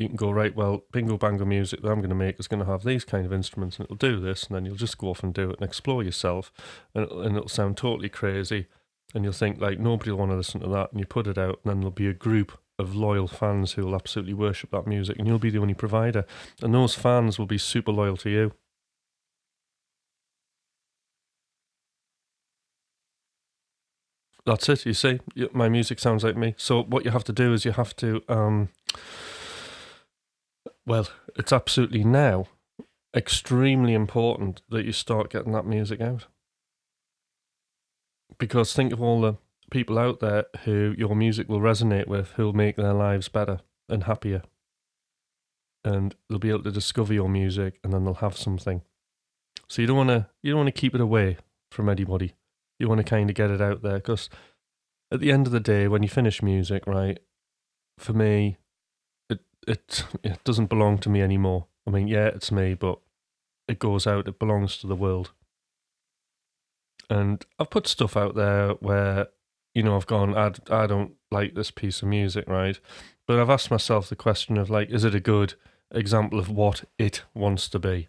can go, right, well, bingo bango music that I'm going to make is going to have these kind of instruments and it'll do this, and then you'll just go off and do it and explore yourself, and it'll sound totally crazy, and you'll think like nobody will want to listen to that, and you put it out, and then there'll be a group of loyal fans who will absolutely worship that music, and you'll be the only provider, and those fans will be super loyal to you. That's it, you see. My music sounds like me. So what you have to do is you have to, it's absolutely now extremely important that you start getting that music out. Because think of all the people out there who your music will resonate with, who'll make their lives better and happier. And they'll be able to discover your music, and then they'll have something. So you don't want to keep it away from anybody. You want to kind of get it out there, because at the end of the day, when you finish music, right, for me, it doesn't belong to me anymore. I mean, yeah, it's me, but it goes out. It belongs to the world. And I've put stuff out there where, I've gone, I don't like this piece of music, right? But I've asked myself the question of, like, is it a good example of what it wants to be?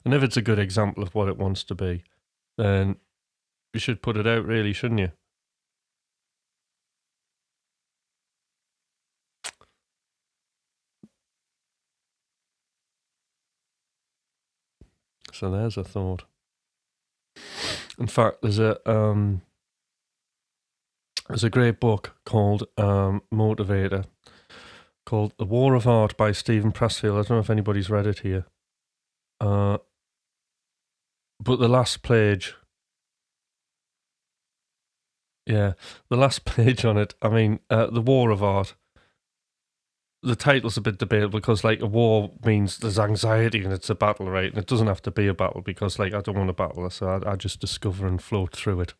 And if it's a good example of what it wants to be, then you should put it out, really, shouldn't you? So there's a thought. In fact, there's a great book called Motivator, called The War of Art by Stephen Pressfield. I don't know if anybody's read it here. But the last page, the last page on it, I mean, The War of Art, the title's a bit debatable because, like, a war means there's anxiety and it's a battle, right? And it doesn't have to be a battle because, like, I don't want a battle, so I just discover and float through it.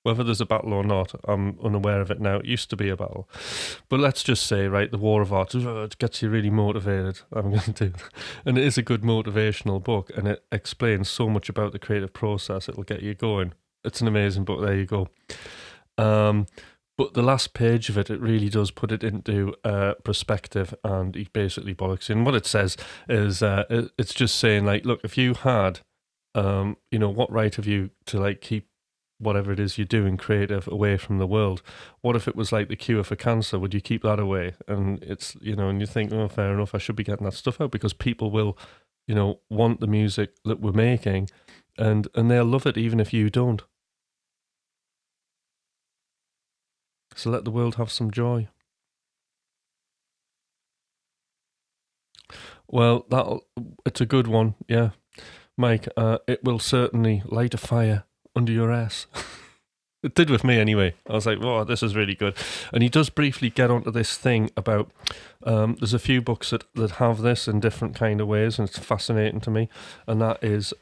Whether there's a battle or not, I'm unaware of it now. It used to be a battle. But let's just say, right, The War of Art, it gets you really motivated. I'm going to do that. And it is a good motivational book, and it explains so much about the creative process. It'll get you going. It's an amazing book. There you go. But the last page of it, it really does put it into perspective, and he basically bollocks in. What it says is, it's just saying, like, look, if you had, what right have you to, like, keep whatever it is you're doing creative away from the world? What if it was like the cure for cancer? Would you keep that away? And it's, and you think, oh, fair enough, I should be getting that stuff out because people will, want the music that we're making, and they'll love it even if you don't. So let the world have some joy. Well, it's a good one, yeah, Mike. It will certainly light a fire under your ass. It did with me anyway. I was like, "Whoa, this is really good." And he does briefly get onto this thing about. There's a few books that have this in different kind of ways, and it's fascinating to me. And that is,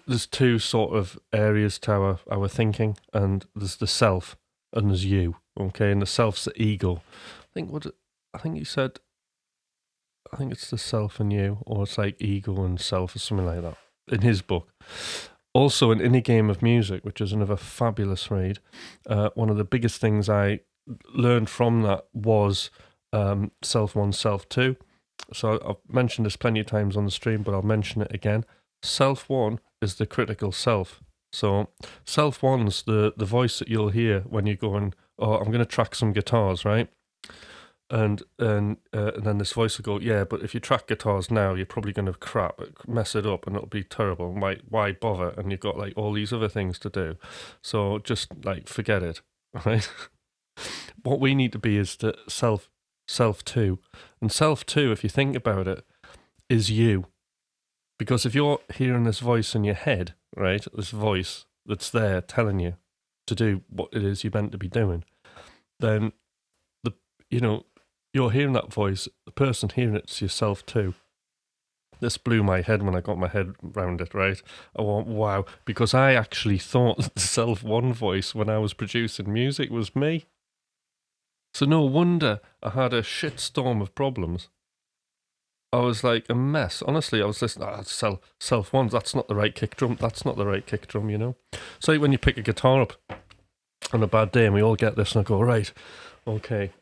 there's two sort of areas to our thinking, and there's the self and there's you. Okay, and the self's the ego. I think he said. I think it's the self and you, or it's like ego and self, or something like that. In his book. Also, in Any Game of Music, which is another fabulous read, one of the biggest things I learned from that was Self 1, Self 2. So I've mentioned this plenty of times on the stream, but I'll mention it again. Self 1 is the critical self. So Self 1's the voice that you'll hear when you're going, oh, I'm going to track some guitars, right? And then this voice will go, yeah, but if you track guitars now, you're probably going to mess it up, and it'll be terrible. Why bother? And you've got like all these other things to do, so just like forget it, right? What we need to be is the self 2, and self 2, if you think about it, is you, because if you're hearing this voice in your head, right, this voice that's there telling you to do what it is you're meant to be doing, then you're hearing that voice, the person hearing it's yourself too. This blew my head when I got my head around it, right? I went, wow, because I actually thought that the Self 1 voice when I was producing music was me. So no wonder I had a shitstorm of problems. I was like a mess. Honestly, I was listening, Self 1, that's not the right kick drum, you know? So when you pick a guitar up on a bad day, and we all get this, and I go, right, okay,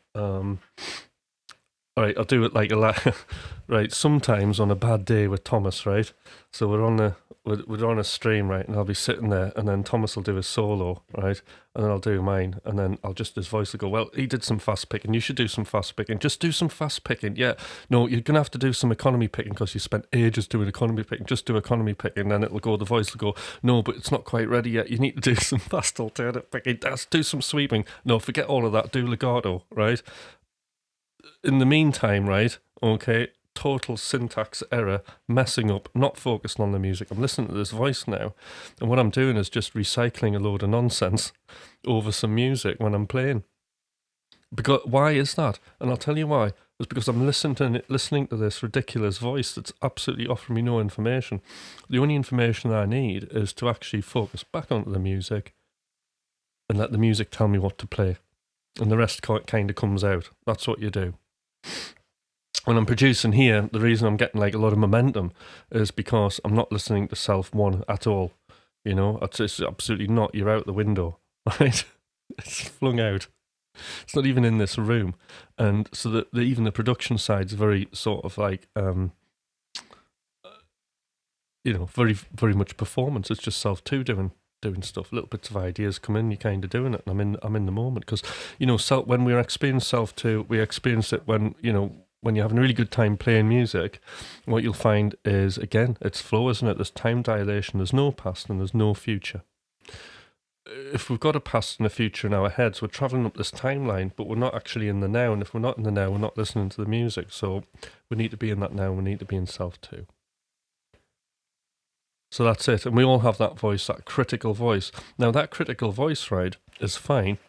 all right, I'll do it like right. Sometimes on a bad day with Thomas, right? So we're on a stream, right? And I'll be sitting there, and then Thomas will do his solo, right? And then I'll do mine, and then his voice will go, well, he did some fast picking. You should do some fast picking. Just do some fast picking. Yeah, no, you're gonna have to do some economy picking because you spent ages doing economy picking. Just do economy picking, and then it'll go. The voice will go, no, but it's not quite ready yet. You need to do some fast alternate picking. Do some sweeping. No, forget all of that. Do legato, right? In the meantime, right, okay, total syntax error, messing up, not focusing on the music. I'm listening to this voice now, and what I'm doing is just recycling a load of nonsense over some music when I'm playing. Because why is that? And I'll tell you why. It's because I'm listening to this ridiculous voice that's absolutely offering me no information. The only information I need is to actually focus back onto the music and let the music tell me what to play. And the rest kind of comes out. That's what you do. When I'm producing here, the reason I'm getting like a lot of momentum is because I'm not listening to Self 1 at all. You know, it's absolutely not. You're out the window, right? It's flung out. It's not even in this room. And so that even the production side's very sort of like, very, very much performance. It's just Self 2 doing stuff. Little bits of ideas come in, you're kind of doing it, and I'm in the moment. Because when we experience Self 2, we experience it when you're having a really good time playing music. What you'll find is, again, it's flow, isn't it? There's time dilation. There's no past and there's no future. If we've got a past and a future in our heads, we're traveling up this timeline, but we're not actually in the now. And if we're not in the now, we're not listening to the music. So we need to be in that now. We need to be in Self 2. So that's it. And we all have that voice, that critical voice. Now, that critical voice, right, is fine.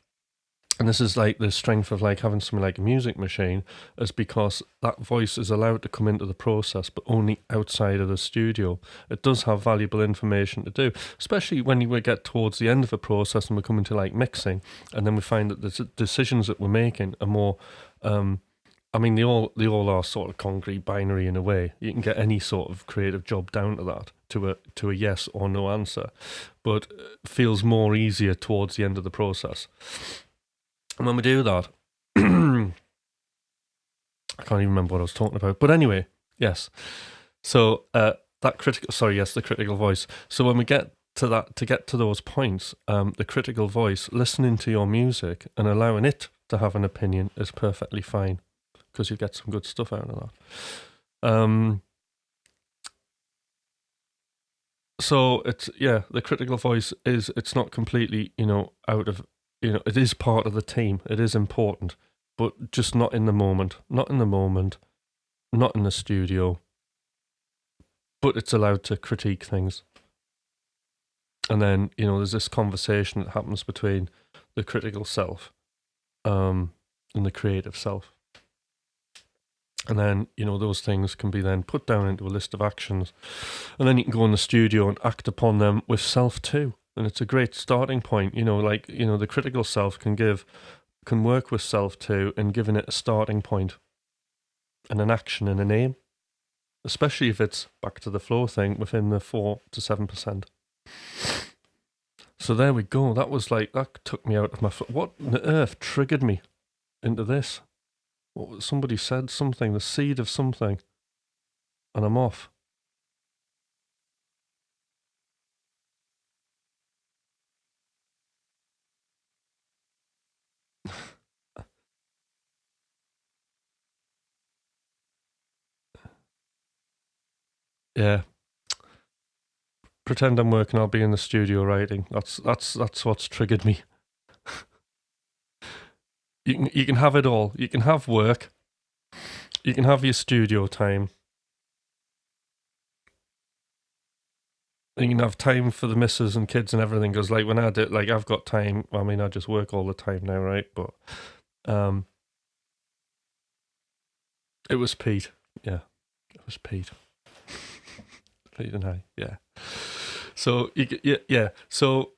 And this is like the strength of like having something like a music machine, is because that voice is allowed to come into the process, but only outside of the studio. It does have valuable information to do, especially when we get towards the end of a process and we're coming to like mixing, and then we find that the decisions that we're making are more... they all are sort of concrete binary in a way. You can get any sort of creative job down to that, to a yes or no answer, but it feels more easier towards the end of the process. And when we do that, I can't even remember what I was talking about. But anyway, yes. So the critical voice. So when we get to that, to get to those points, the critical voice, listening to your music and allowing it to have an opinion is perfectly fine, because you get some good stuff out of that. So it's, the critical voice it's not completely, out of, it is part of the team. It is important. but just not in the moment, not in the studio, but it's allowed to critique things. And then, there's this conversation that happens between the critical self and the creative self. And then, those things can be then put down into a list of actions. And then you can go in the studio and act upon them with self too. And it's a great starting point. The critical self can work with self too and giving it a starting point and an action and a name. Especially if it's back to the flow thing within the 4 to 7%. So there we go. That took me out of my foot. What on earth triggered me into this? Somebody said something, the seed of something, and I'm off. Yeah. Pretend I'm working, I'll be in the studio writing. That's what's triggered me. You can have it all. You can have work. You can have your studio time. You can have time for the missus and kids and everything. Because when I did, I've got time. I mean, I just work all the time now, right? But it was Pete. Yeah, it was Pete. Pete and I. Yeah. So yeah. So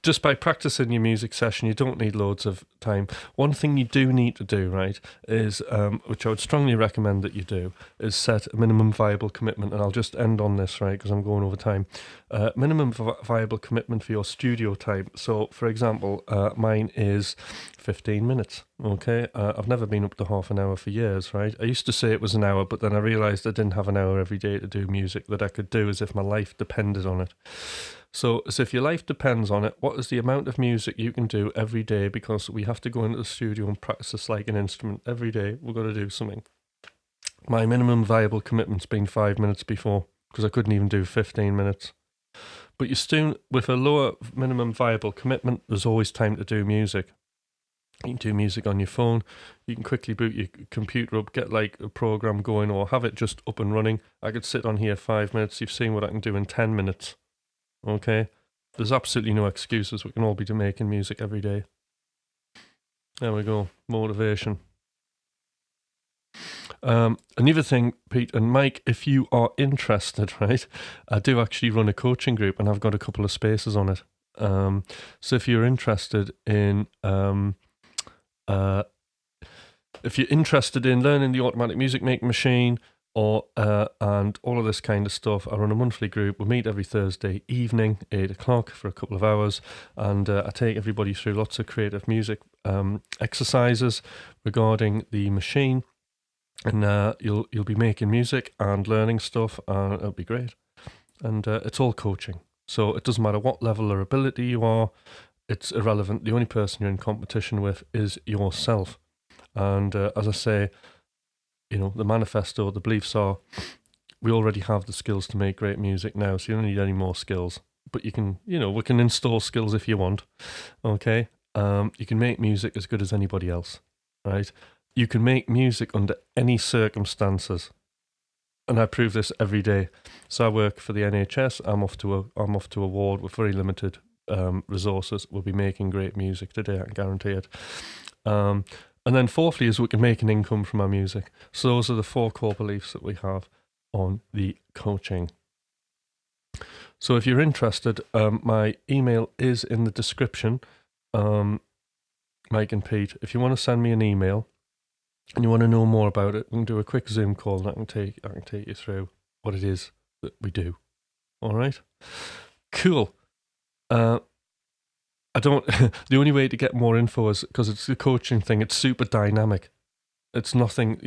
just by practicing your music session, you don't need loads of time. One thing you do need to do, right, is, which I would strongly recommend that you do, is set a minimum viable commitment. And I'll just end on this, right, because I'm going over time. Minimum viable commitment for your studio time. So, for example, mine is 15 minutes, okay? I've never been up to half an hour for years, right? I used to say it was an hour, but then I realised I didn't have an hour every day to do music that I could do as if my life depended on it. So, as if your life depends on it, what is the amount of music you can do every day? Because we have to go into the studio and practice this like an instrument. Every day, we've got to do something. My minimum viable commitment's been 5 minutes before, because I couldn't even do 15 minutes. But with a lower minimum viable commitment, there's always time to do music. You can do music on your phone. You can quickly boot your computer up, get a program going, or have it just up and running. I could sit on here 5 minutes. You've seen what I can do in 10 minutes. Okay, there's absolutely no excuses. We can all be making music every day. There we go. Motivation. Another thing, Pete and Mike, if you are interested, right, I do actually run a coaching group and I've got a couple of spaces on it. So if you're interested in learning the automatic music making machine, and all of this kind of stuff, I run a monthly group. We meet every Thursday evening, 8 o'clock, for a couple of hours, and I take everybody through lots of creative music exercises regarding the machine, and you'll be making music and learning stuff, and it'll be great. And it's all coaching, so it doesn't matter what level or ability you are. It's irrelevant. The only person you're in competition with is yourself. And as I say, the manifesto, the beliefs are, we already have the skills to make great music now, so you don't need any more skills. But you can, we can install skills if you want, okay? You can make music as good as anybody else, right? You can make music under any circumstances, and I prove this every day. So I work for the NHS. I'm off to a ward with very limited resources. We'll be making great music today, I can guarantee it. And then fourthly is we can make an income from our music. So those are the 4 core beliefs that we have on the coaching. So if you're interested, my email is in the description, Mike and Pete. If you want to send me an email and you want to know more about it, we can do a quick Zoom call and I can take you through what it is that we do. All right? Cool. The only way to get more info is because it's the coaching thing. It's super dynamic. It's nothing,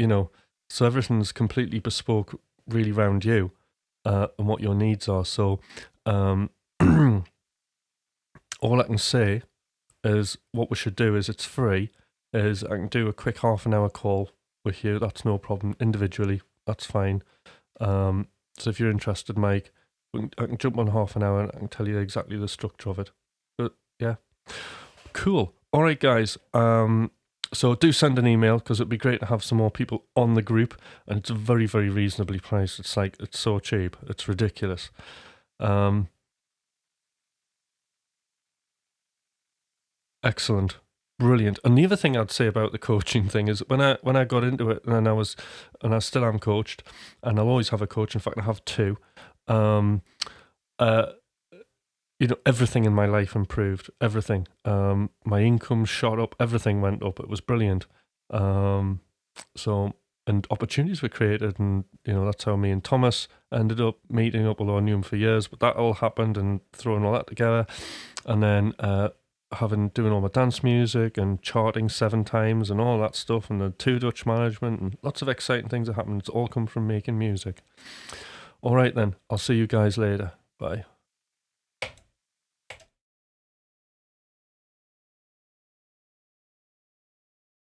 so everything's completely bespoke, really around you and what your needs are. So all I can say is what we should do is it's free, is I can do a quick half-an-hour call with you. That's no problem. Individually, that's fine. So if you're interested, Mike, I can jump on half an hour and I can tell you exactly the structure of it. But yeah, cool. All right, guys. So do send an email, because it'd be great to have some more people on the group, and it's very, very reasonably priced. It's so cheap, it's ridiculous. Excellent, brilliant. And the other thing I'd say about the coaching thing is when I got into it, and I still am coached, and I'll always have a coach. In fact, I have two. Everything in my life improved. Everything. My income shot up. Everything went up. It was brilliant. And opportunities were created, and that's how me and Thomas ended up meeting up. Although I knew him for years, but that all happened, and throwing all that together, and then doing all my dance music and charting 7 times and all that stuff, and the 2 Dutch management, and lots of exciting things that happened. It's all come from making music. All right then, I'll see you guys later. Bye.